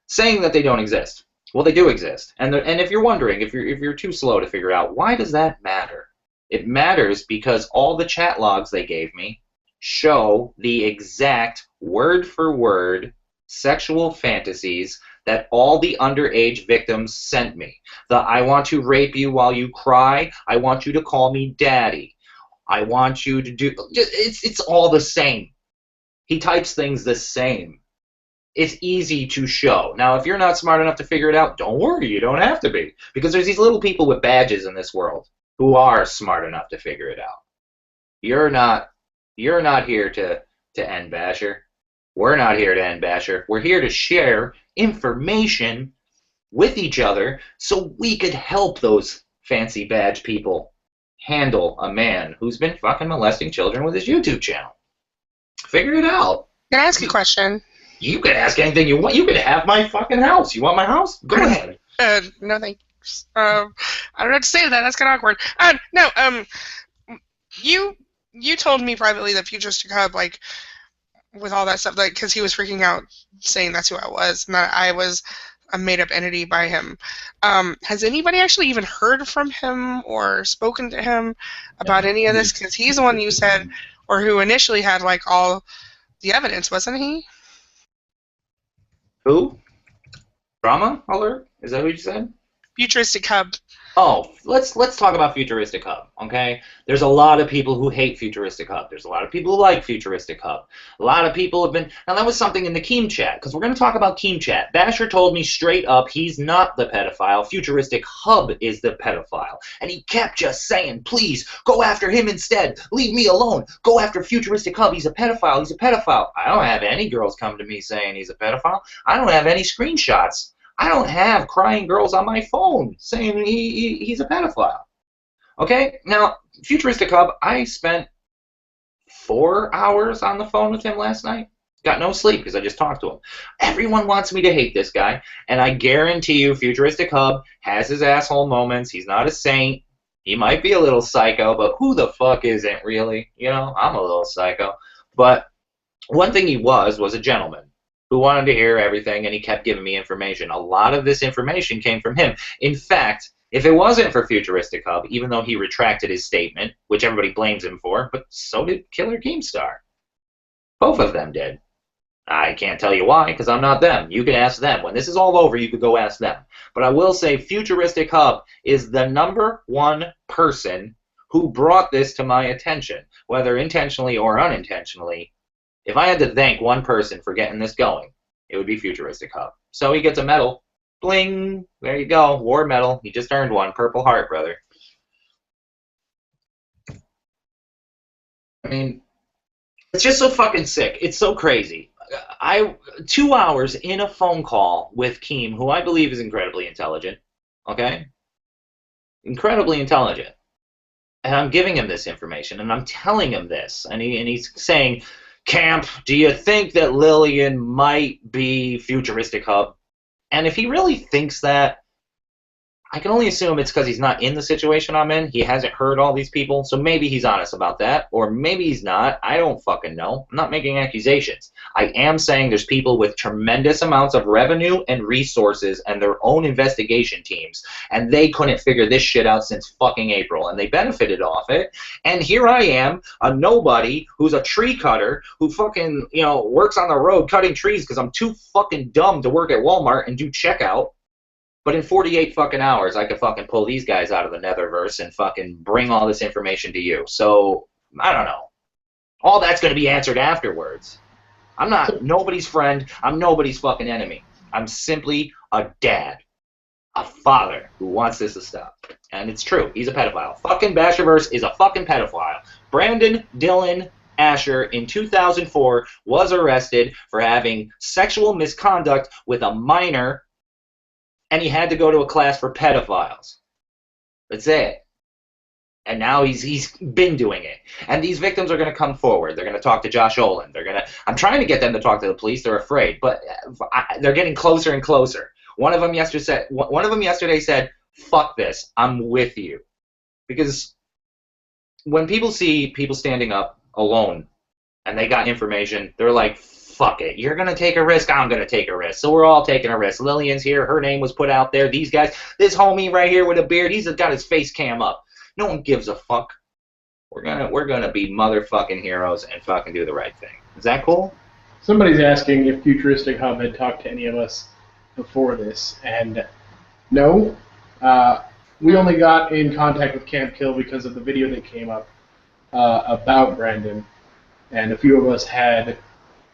saying that they don't exist. Well, they do exist. And if you're wondering, if you're too slow to figure out, why does that matter? It matters because all the chat logs they gave me show the exact word-for-word sexual fantasies that all the underage victims sent me. The I want to rape you while you cry, I want you to call me daddy, I want you to do... It's all the same. He types things the same. It's easy to show. Now, if you're not smart enough to figure it out, don't worry, you don't have to be. Because there's these little people with badges in this world who are smart enough to figure it out. You're not here to end Basher. We're not here to end Basher. We're here to share information with each other so we could help those fancy badge people handle a man who's been fucking molesting children with his YouTube channel. Figure it out. Can I ask you a question? You can ask anything you want. You can have my fucking house. You want my house? Go ahead. No thanks. I don't know what to say to that. That's kind of awkward. No. You told me privately that Futuristic Hub, like, with all that stuff, like, because he was freaking out, saying that's who I was, and that I was a made-up entity by him. Has anybody actually even heard from him or spoken to him about any of this? Because he's the one you said, or who initially had, like, all the evidence, wasn't he? Who? Drama alert? Is that what you said? Futuristic Hub. Oh, let's talk about Futuristic Hub, okay? There's a lot of people who hate Futuristic Hub. There's a lot of people who like Futuristic Hub. A lot of people have been... Now, that was something in the Keem chat, because we're going to talk about Keem chat. Basher told me straight up he's not the pedophile. Futuristic Hub is the pedophile. And he kept just saying, please, go after him instead. Leave me alone. Go after Futuristic Hub. He's a pedophile. He's a pedophile. I don't have any girls come to me saying he's a pedophile. I don't have any screenshots. I don't have crying girls on my phone saying he's a pedophile. Okay? Now, Futuristic Hub, I spent 4 hours on the phone with him last night. Got no sleep because I just talked to him. Everyone wants me to hate this guy, and I guarantee you Futuristic Hub has his asshole moments. He's not a saint. He might be a little psycho, but who the fuck isn't really? You know, I'm a little psycho. But one thing he was a gentleman who wanted to hear everything, and he kept giving me information. A lot of this information came from him. In fact, if it wasn't for Futuristic Hub, even though he retracted his statement, which everybody blames him for, but so did Killer Keemstar. Both of them did. I can't tell you why, because I'm not them. You can ask them. When this is all over, you could go ask them. But I will say Futuristic Hub is the #1 person who brought this to my attention, whether intentionally or unintentionally. If I had to thank one person for getting this going, it would be Futuristic Hub. So he gets a medal. Bling! There you go. War medal. He just earned one. Purple Heart, brother. I mean, it's just so fucking sick. It's so crazy. 2 hours in a phone call with Keem, who I believe is incredibly intelligent. Okay? Incredibly intelligent. And I'm giving him this information, and I'm telling him this. And he's saying... Camp, do you think that Lillian might be Futuristic Hub? And if he really thinks that, I can only assume it's because he's not in the situation I'm in. He hasn't heard all these people, so maybe he's honest about that, or maybe he's not. I don't fucking know. I'm not making accusations. I am saying there's people with tremendous amounts of revenue and resources and their own investigation teams, and they couldn't figure this shit out since fucking April, and they benefited off it. And here I am, a nobody who's a tree cutter who fucking, you know, works on the road cutting trees because I'm too fucking dumb to work at Walmart and do checkout. But in 48 fucking hours, I could fucking pull these guys out of the Netherverse and fucking bring all this information to you. So, I don't know. All that's going to be answered afterwards. I'm not nobody's friend. I'm nobody's fucking enemy. I'm simply a dad. A father who wants this to stop. And it's true. He's a pedophile. Fucking Bashurverse is a fucking pedophile. Brandon Dylan Asher in 2004 was arrested for having sexual misconduct with a minor, and he had to go to a class for pedophiles. That's it. And now he's been doing it. And these victims are going to come forward. They're going to talk to Josh Olin. I'm trying to get them to talk to the police. They're afraid, but they're getting closer and closer. One of them yesterday said, "Fuck this. I'm with you." Because when people see people standing up alone and they got information, they're like, fuck it. You're going to take a risk, I'm going to take a risk. So we're all taking a risk. Lillian's here. Her name was put out there. These guys, this homie right here with a beard, he's got his face cam up. No one gives a fuck. We're gonna be motherfucking heroes and fucking do the right thing. Is that cool? Somebody's asking if Futuristic Hub had talked to any of us before this, and no. We only got in contact with Camp Kill because of the video that came up about Brandon, and a few of us had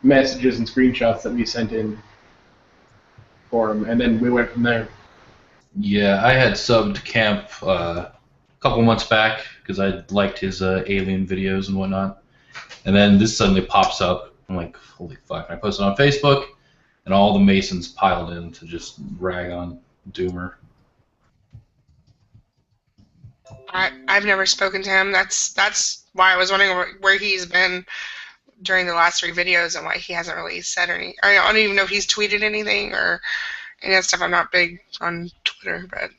messages and screenshots that we sent in for him, and then we went from there. Yeah, I had subbed Camp a couple months back because I liked his alien videos and whatnot, and then this suddenly pops up, I'm like, holy fuck. And I posted on Facebook, and all the Masons piled in to just rag on Doomer. I've never spoken to him. That's why I was wondering where he's been during the last 3 videos and why he hasn't really said any. I don't even know if he's tweeted anything or any of that stuff. I'm not big on Twitter, but.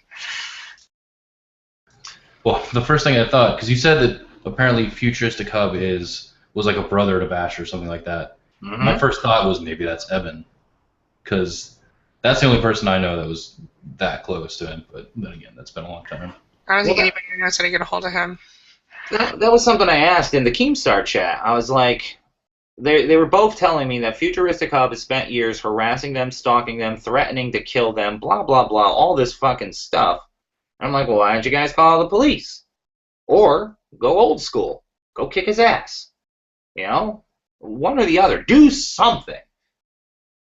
Well, the first thing I thought, because you said that apparently Futuristic Hub was like a brother to Bash or something like that. Mm-hmm. My first thought was maybe that's Evan, because that's the only person I know that was that close to him. But then again, that's been a long time. I don't think anybody knows how to get a hold of him. That was something I asked in the Keemstar chat. I was like, they were both telling me that Futuristic Hub has spent years harassing them, stalking them, threatening to kill them, blah, blah, blah, all this fucking stuff. I'm like, well, why don't you guys call the police? Or go old school. Go kick his ass. You know? One or the other. Do something.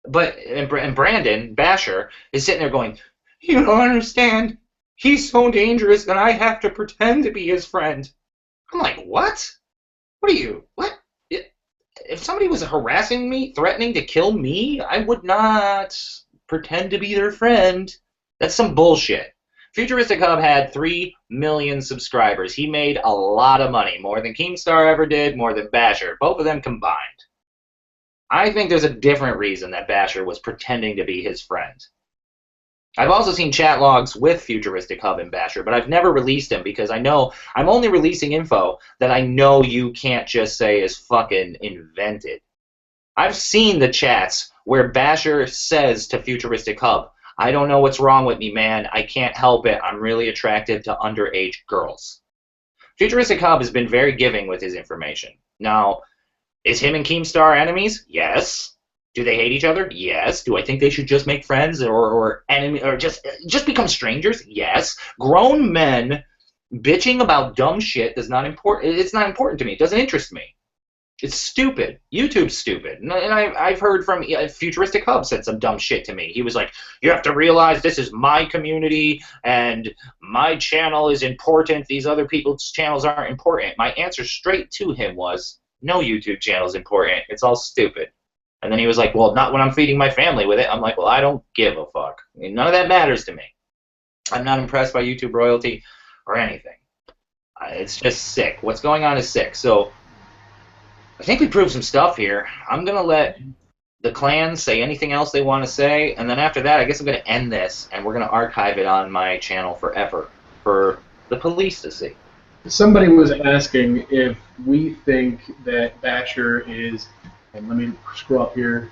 But, and Brandon, Basher, is sitting there going, you don't understand. He's so dangerous that I have to pretend to be his friend. I'm like, what? What are you? What? If somebody was harassing me, threatening to kill me, I would not pretend to be their friend. That's some bullshit. Futuristic Hub had 3 million subscribers. He made a lot of money, more than Keemstar ever did, more than Basher, both of them combined. I think there's a different reason that Basher was pretending to be his friend. I've also seen chat logs with Futuristic Hub and Basher, but I've never released them because I know I'm only releasing info that I know you can't just say is fucking invented. I've seen the chats where Basher says to Futuristic Hub, I don't know what's wrong with me, man. I can't help it. I'm really attracted to underage girls. Futuristic Hub has been very giving with his information. Now, is him and Keemstar enemies? Yes. Do they hate each other? Yes. Do I think they should just make friends or enemy or just become strangers? Yes. Grown men bitching about dumb shit does not important. It's not important to me. It doesn't interest me. It's stupid. YouTube's stupid. And I've heard from Futuristic Hub said some dumb shit to me. He was like, you have to realize this is my community and my channel is important. These other people's channels aren't important. My answer straight to him was, no YouTube channel is important. It's all stupid. And then he was like, well, not when I'm feeding my family with it. I'm like, well, I don't give a fuck. I mean, none of that matters to me. I'm not impressed by YouTube royalty or anything. It's just sick. What's going on is sick. So I think we proved some stuff here. I'm going to let the clans say anything else they want to say. And then after that, I guess I'm going to end this. And we're going to archive it on my channel forever for the police to see. Somebody was asking if we think that Basher is... And let me scroll up here.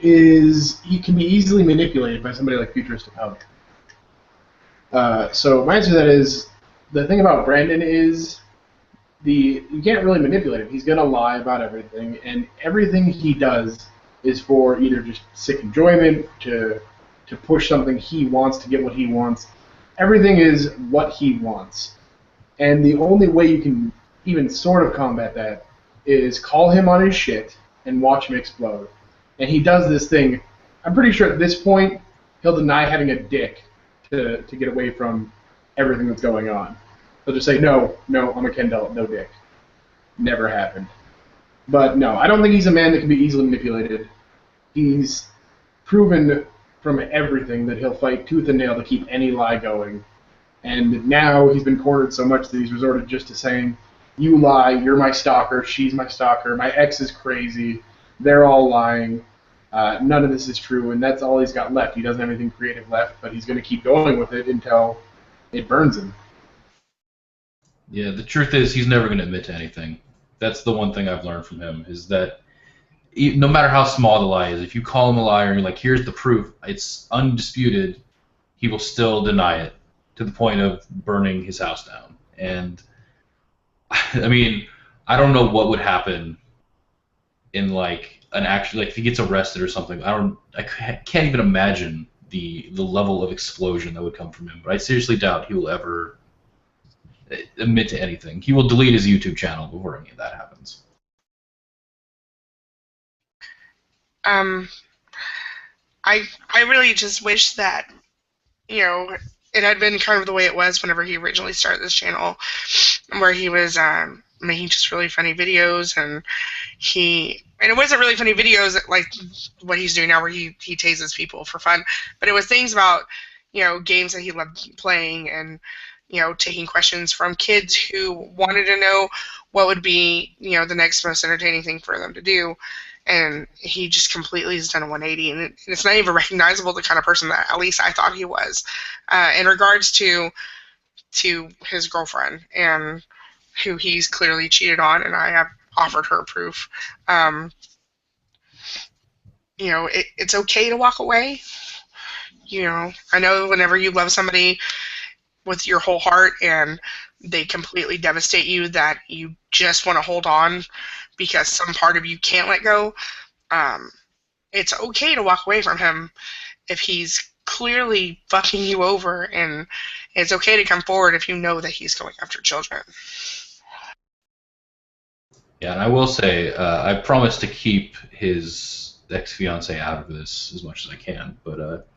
He can be easily manipulated by somebody like Futuristic Hub. So my answer to that is, the thing about Brandon is you can't really manipulate him. He's gonna lie about everything, and everything he does is for either just sick enjoyment, to push something he wants, to get what he wants. Everything is what he wants, and the only way you can even sort of combat that is call him on his shit and watch him explode. And he does this thing. I'm pretty sure at this point he'll deny having a dick to get away from everything that's going on. He'll just say, no, I'm a Ken doll, no dick. Never happened. But no, I don't think he's a man that can be easily manipulated. He's proven from everything that he'll fight tooth and nail to keep any lie going. And now he's been cornered so much that he's resorted just to saying, you lie, you're my stalker, she's my stalker, my ex is crazy, they're all lying, none of this is true, and that's all he's got left. He doesn't have anything creative left, but he's going to keep going with it until it burns him. Yeah, the truth is he's never going to admit to anything. That's the one thing I've learned from him, is that no matter how small the lie is, if you call him a liar and you're like, here's the proof, it's undisputed, he will still deny it to the point of burning his house down. And I mean, I don't know what would happen in like an action, like if he gets arrested or something. I can't even imagine the level of explosion that would come from him. But I seriously doubt he will ever admit to anything. He will delete his YouTube channel before any of that happens. I really just wish that, if it had been kind of the way it was whenever he originally started this channel, where he was making just really funny videos, and it wasn't really funny videos like what he's doing now, where he tases people for fun, but it was things about, you know, games that he loved playing, and, you know, taking questions from kids who wanted to know what would be, you know, the next most entertaining thing for them to do. And he just completely has done a 180, and it's not even recognizable the kind of person that at least I thought he was, in regards to his girlfriend, and who he's clearly cheated on, and I have offered her proof. You know, it's okay to walk away. You know, I know whenever you love somebody with your whole heart and they completely devastate you, that you just want to hold on because some part of you can't let go. It's okay to walk away from him if he's clearly fucking you over, and it's okay to come forward if you know that he's going after children. Yeah, and I will say, I promise to keep his ex-fiancée out of this as much as I can, but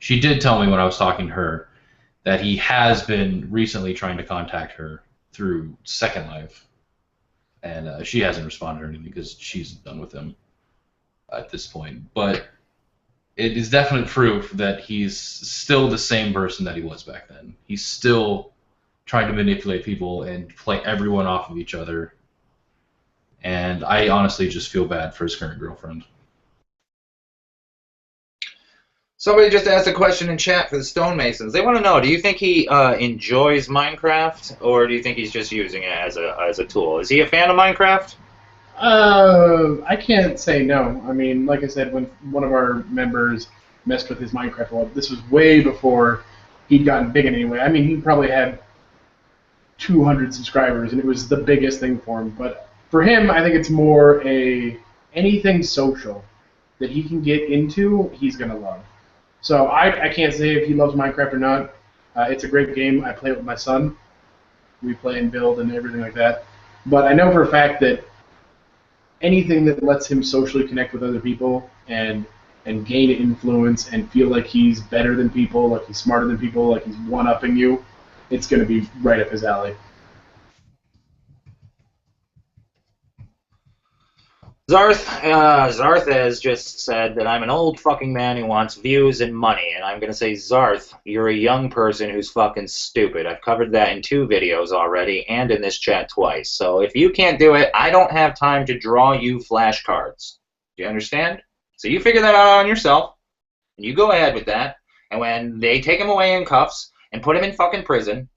she did tell me when I was talking to her that he has been recently trying to contact her through Second Life, and she hasn't responded or anything because she's done with him at this point. But it is definite proof that he's still the same person that he was back then. He's still trying to manipulate people and play everyone off of each other. And I honestly just feel bad for his current girlfriend. Somebody just asked a question in chat for the Stonemasons. They want to know, do you think he enjoys Minecraft, or do you think he's just using it as a tool? Is he a fan of Minecraft? I can't say no. I mean, like I said, when one of our members messed with his Minecraft world, this was way before he'd gotten big in any way. I mean, he probably had 200 subscribers, and it was the biggest thing for him. But for him, I think it's more anything social that he can get into, he's going to love. So I can't say if he loves Minecraft or not. It's a great game. I play it with my son. We play and build and everything like that. But I know for a fact that anything that lets him socially connect with other people and gain influence and feel like he's better than people, like he's smarter than people, like he's one-upping you, it's going to be right up his alley. Zarth has just said that I'm an old fucking man who wants views and money, and I'm gonna say, Zarth, you're a young person who's fucking stupid. I've covered that in 2 videos already, and in this chat twice. So if you can't do it, I don't have time to draw you flashcards. Do you understand? So you figure that out on yourself, and you go ahead with that, and when they take him away in cuffs and put him in fucking prison,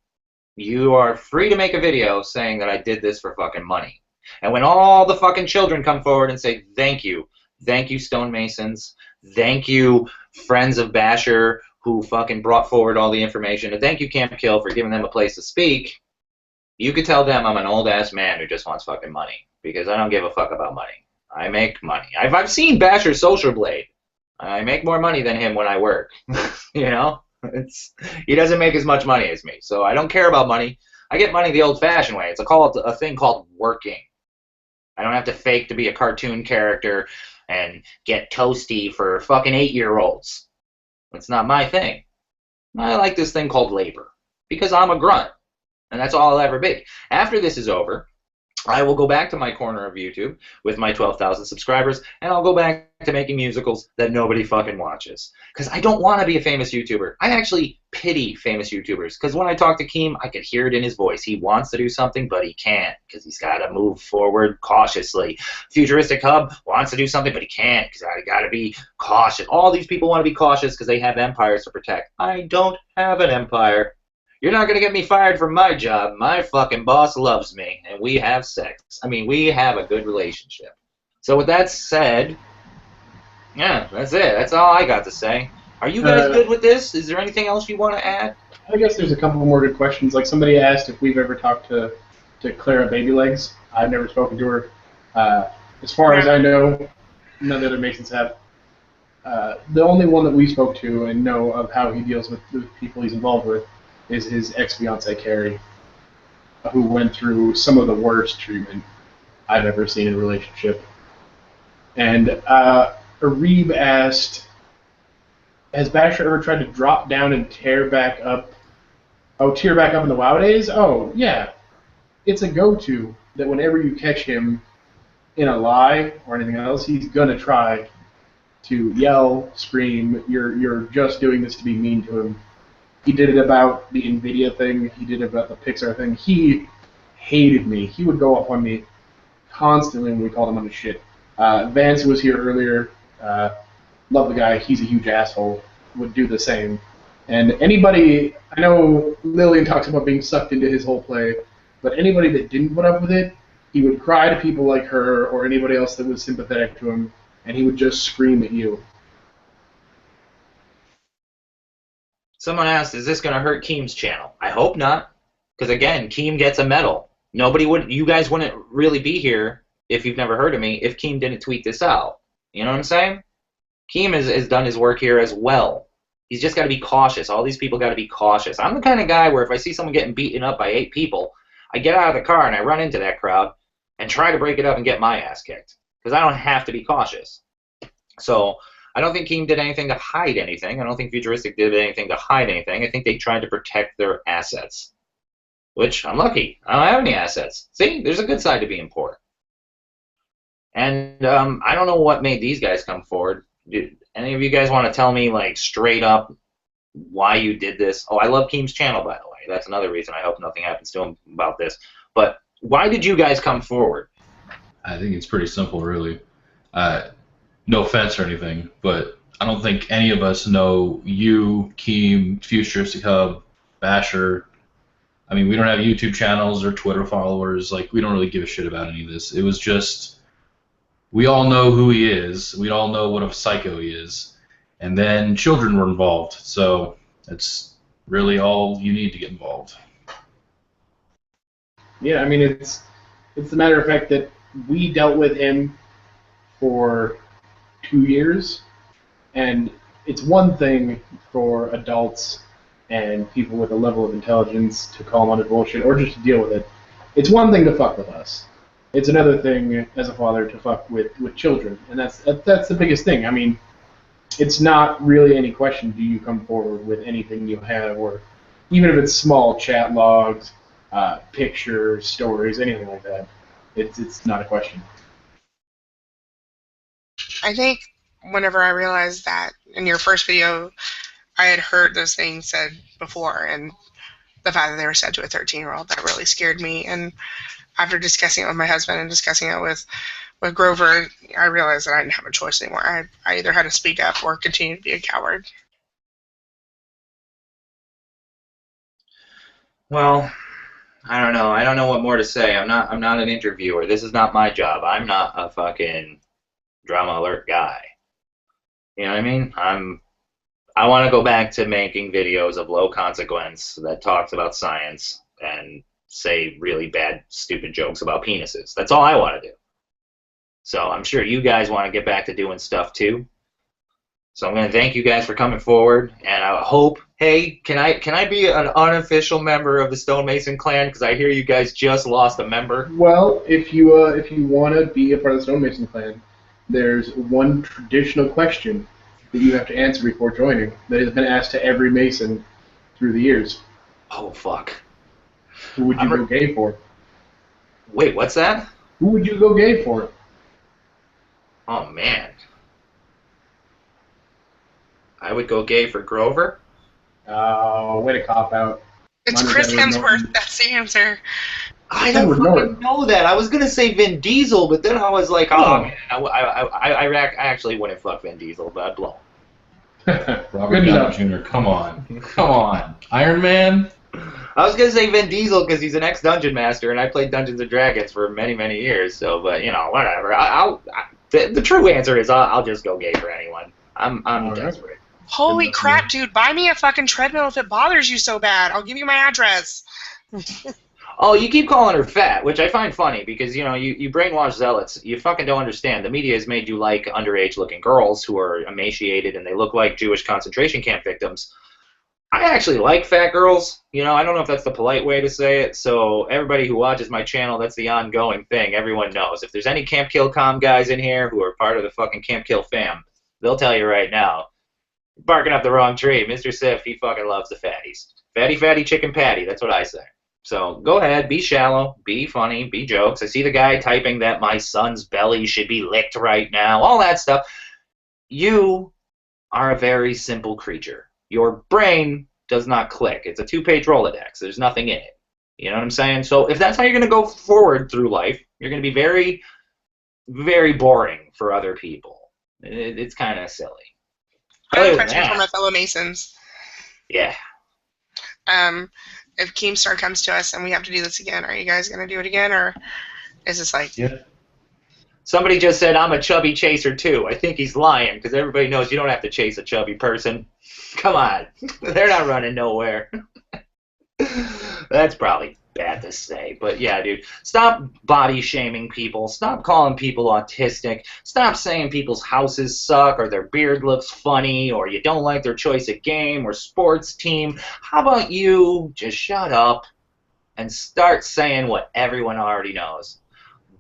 you are free to make a video saying that I did this for fucking money. And when all the fucking children come forward and say, thank you Stonemasons, thank you friends of Basher who fucking brought forward all the information, and thank you CampKill for giving them a place to speak, you could tell them I'm an old-ass man who just wants fucking money, because I don't give a fuck about money. I make money. I've seen Basher's Social Blade. I make more money than him when I work. You know? He doesn't make as much money as me, so I don't care about money. I get money the old-fashioned way. It's a thing called working. I don't have to fake to be a cartoon character and get toasty for fucking 8-year-olds. That's not my thing. I like this thing called labor, because I'm a grunt, and that's all I'll ever be. After this is over, I will go back to my corner of YouTube with my 12,000 subscribers, and I'll go back to making musicals that nobody fucking watches. Because I don't want to be a famous YouTuber. I actually pity famous YouTubers, because when I talk to Keem, I could hear it in his voice. He wants to do something, but he can't, because he's got to move forward cautiously. Futuristic Hub wants to do something, but he can't, because I got to be cautious. All these people want to be cautious because they have empires to protect. I don't have an empire. You're not going to get me fired from my job. My fucking boss loves me, and we have sex. I mean, we have a good relationship. So with that said, yeah, that's it. That's all I got to say. Are you guys good with this? Is there anything else you want to add? I guess there's a couple more good questions. Like somebody asked if we've ever talked to Clara Babylegs. I've never spoken to her. As far as I know, none of the other Masons have. The only one that we spoke to and know of how he deals with the people he's involved with is his ex-fiancée, Carrie, who went through some of the worst treatment I've ever seen in a relationship. And Arib asked, has Basher ever tried to drop down and tear back up Oh, tear back up in the WoW days? Oh, yeah. It's a go-to that whenever you catch him in a lie or anything else, he's gonna try to yell, scream, you're just doing this to be mean to him. He did it about the NVIDIA thing, he did it about the Pixar thing. He hated me. He would go up on me constantly when we called him on his shit. Vance was here earlier. Love the guy. He's a huge asshole. Would do the same. And anybody, I know Lillian talks about being sucked into his whole play, but anybody that didn't put up with it, he would cry to people like her or anybody else that was sympathetic to him, and he would just scream at you. Someone asked, is this going to hurt Keem's channel? I hope not, because again, Keem gets a medal. You guys wouldn't really be here if you've never heard of me if Keem didn't tweet this out. You know what I'm saying? Keem has done his work here as well. He's just got to be cautious. All these people got to be cautious. I'm the kind of guy where if I see someone getting beaten up by 8 people, I get out of the car and I run into that crowd and try to break it up and get my ass kicked, because I don't have to be cautious. So I don't think Keem did anything to hide anything. I don't think Futuristic did anything to hide anything. I think they tried to protect their assets, which I'm lucky. I don't have any assets. See, there's a good side to being poor. And I don't know what made these guys come forward. Did any of you guys want to tell me, like, straight up why you did this? Oh, I love Keem's channel, by the way. That's another reason I hope nothing happens to him about this. But why did you guys come forward? I think it's pretty simple, really. No offense or anything, but I don't think any of us know you, Keem, Futuristic Hub, Basher. I mean, we don't have YouTube channels or Twitter followers. Like, we don't really give a shit about any of this. It was just, we all know who he is. We all know what a psycho he is. And then children were involved. So that's really all you need to get involved. Yeah, I mean, it's the matter of fact that we dealt with him for 2 years, and it's one thing for adults and people with a level of intelligence to call him on his bullshit or just to deal with it. It's one thing to fuck with us. It's another thing as a father to fuck with children, and that's the biggest thing. I mean, it's not really any question do you come forward with anything you have, or even if it's small chat logs, pictures, stories, anything like that. It's not a question. I think whenever I realized that in your first video, I had heard those things said before, and the fact that they were said to a 13-year-old, that really scared me. And after discussing it with my husband and discussing it with Grover, I realized that I didn't have a choice anymore. I either had to speak up or continue to be a coward. Well, I don't know. I don't know what more to say. I'm not an interviewer. This is not my job. I'm not a fucking drama alert guy. You know what I mean? I want to go back to making videos of low consequence that talks about science and say really bad, stupid jokes about penises. That's all I want to do. So I'm sure you guys want to get back to doing stuff too. So I'm going to thank you guys for coming forward, and I hope, hey, can I be an unofficial member of the Stonemason clan? Because I hear you guys just lost a member. Well, if you want to be a part of the Stonemason clan, there's one traditional question that you have to answer before joining that has been asked to every Mason through the years. Oh, fuck. Who would you go gay for? Wait, what's that? Who would you go gay for? Oh, man. I would go gay for Grover. Oh, way to cop out. It's Chris Hemsworth. That's the answer. I don't fucking know that. I was gonna say Vin Diesel, but then I was like, oh man, I actually wouldn't fuck Vin Diesel, but I'd blow him. Robert Downey Jr. Come on, Iron Man. I was gonna say Vin Diesel because he's an ex-dungeon master, and I played Dungeons and Dragons for many years. So, but you know, whatever. The true answer is I'll just go gay for anyone. I'm desperate. Holy crap, dude! Buy me a fucking treadmill if it bothers you so bad. I'll give you my address. Oh, you keep calling her fat, which I find funny because, you know, you brainwash zealots. You fucking don't understand. The media has made you like underage-looking girls who are emaciated and they look like Jewish concentration camp victims. I actually like fat girls. You know, I don't know if that's the polite way to say it. So everybody who watches my channel, that's the ongoing thing. Everyone knows. If there's any Camp Kill Com guys in here who are part of the fucking Camp Kill fam, they'll tell you right now. barking up the wrong tree. Mr. Sif, he fucking loves the fatties. Fatty, fatty, chicken patty. That's what I say. So go ahead, be shallow, be funny, be jokes. I see the guy typing that my son's belly should be licked right now. All that stuff. You are a very simple creature. Your brain does not click. It's a 2-page Rolodex. There's nothing in it. You know what I'm saying? So if that's how you're going to go forward through life, you're going to be very, very boring for other people. It's kind of silly. I have a question for my fellow Masons. Yeah. If Keemstar comes to us and we have to do this again, are you guys going to do it again, or is this like... Yeah. Somebody just said, I'm a chubby chaser too. I think he's lying, because everybody knows you don't have to chase a chubby person. Come on. They're not running nowhere. That's probably bad to say, but yeah, dude. Stop body shaming people. Stop calling people autistic. Stop saying people's houses suck, or their beard looks funny, or you don't like their choice of game or sports team. How about you just shut up and start saying what everyone already knows?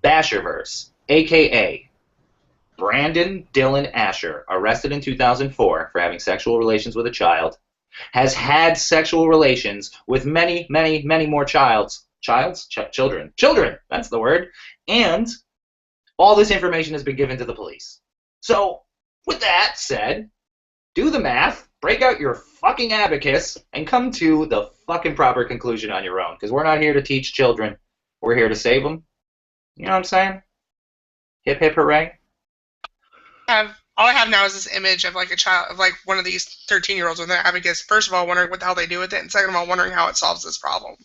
Bashurverse, a.k.a. Brandon Dylan Asher, arrested in 2004 for having sexual relations with a child, has had sexual relations with many, many, many more children, that's the word, and all this information has been given to the police. So, with that said, do the math, break out your fucking abacus, and come to the fucking proper conclusion on your own, because we're not here to teach children. We're here to save them. You know what I'm saying? Hip hip hooray. All I have now is this image of like a child, of like one of these 13-year-olds with an abacus. First of all, wondering what the hell they do with it, and second of all, wondering how it solves this problem.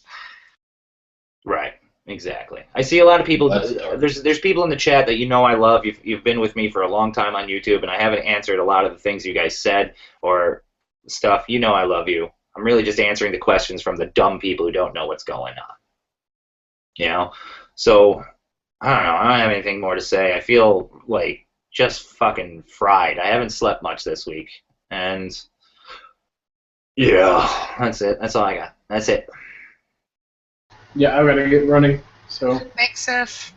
Right. Exactly. I see a lot of people. There's people in the chat that you know I love. You've been with me for a long time on YouTube, and I haven't answered a lot of the things you guys said or stuff. You know I love you. I'm really just answering the questions from the dumb people who don't know what's going on. You know. So I don't know. I don't have anything more to say. I feel like just fucking fried. I haven't slept much this week, and yeah, that's it. That's all I got. That's it. Yeah, I gotta get running. So. Thanks, Sif.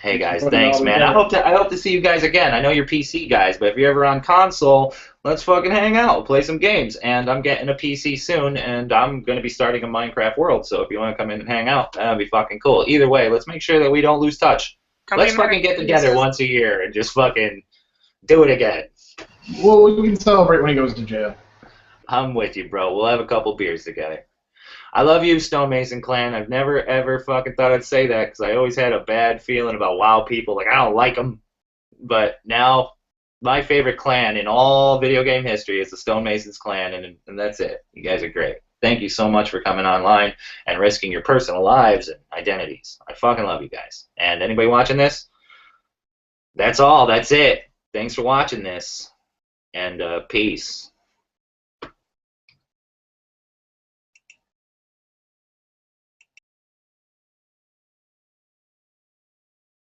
Hey guys, thanks, man. I hope to see you guys again. I know you're PC guys, but if you're ever on console, let's fucking hang out, play some games. And I'm getting a PC soon, and I'm gonna be starting a Minecraft world. So if you want to come in and hang out, that'd be fucking cool. Either way, let's make sure that we don't lose touch. Let's fucking get together once a year and just fucking do it again. Well, we can celebrate when he goes to jail. I'm with you, bro. We'll have a couple beers together. I love you, Stonemason clan. I've never, ever fucking thought I'd say that because I always had a bad feeling about WoW people. Like, I don't like them. But now, my favorite clan in all video game history is the Stonemasons clan, and that's it. You guys are great. Thank you so much for coming online and risking your personal lives and identities. I fucking love you guys. And anybody watching this, that's all. That's it. Thanks for watching this. And peace.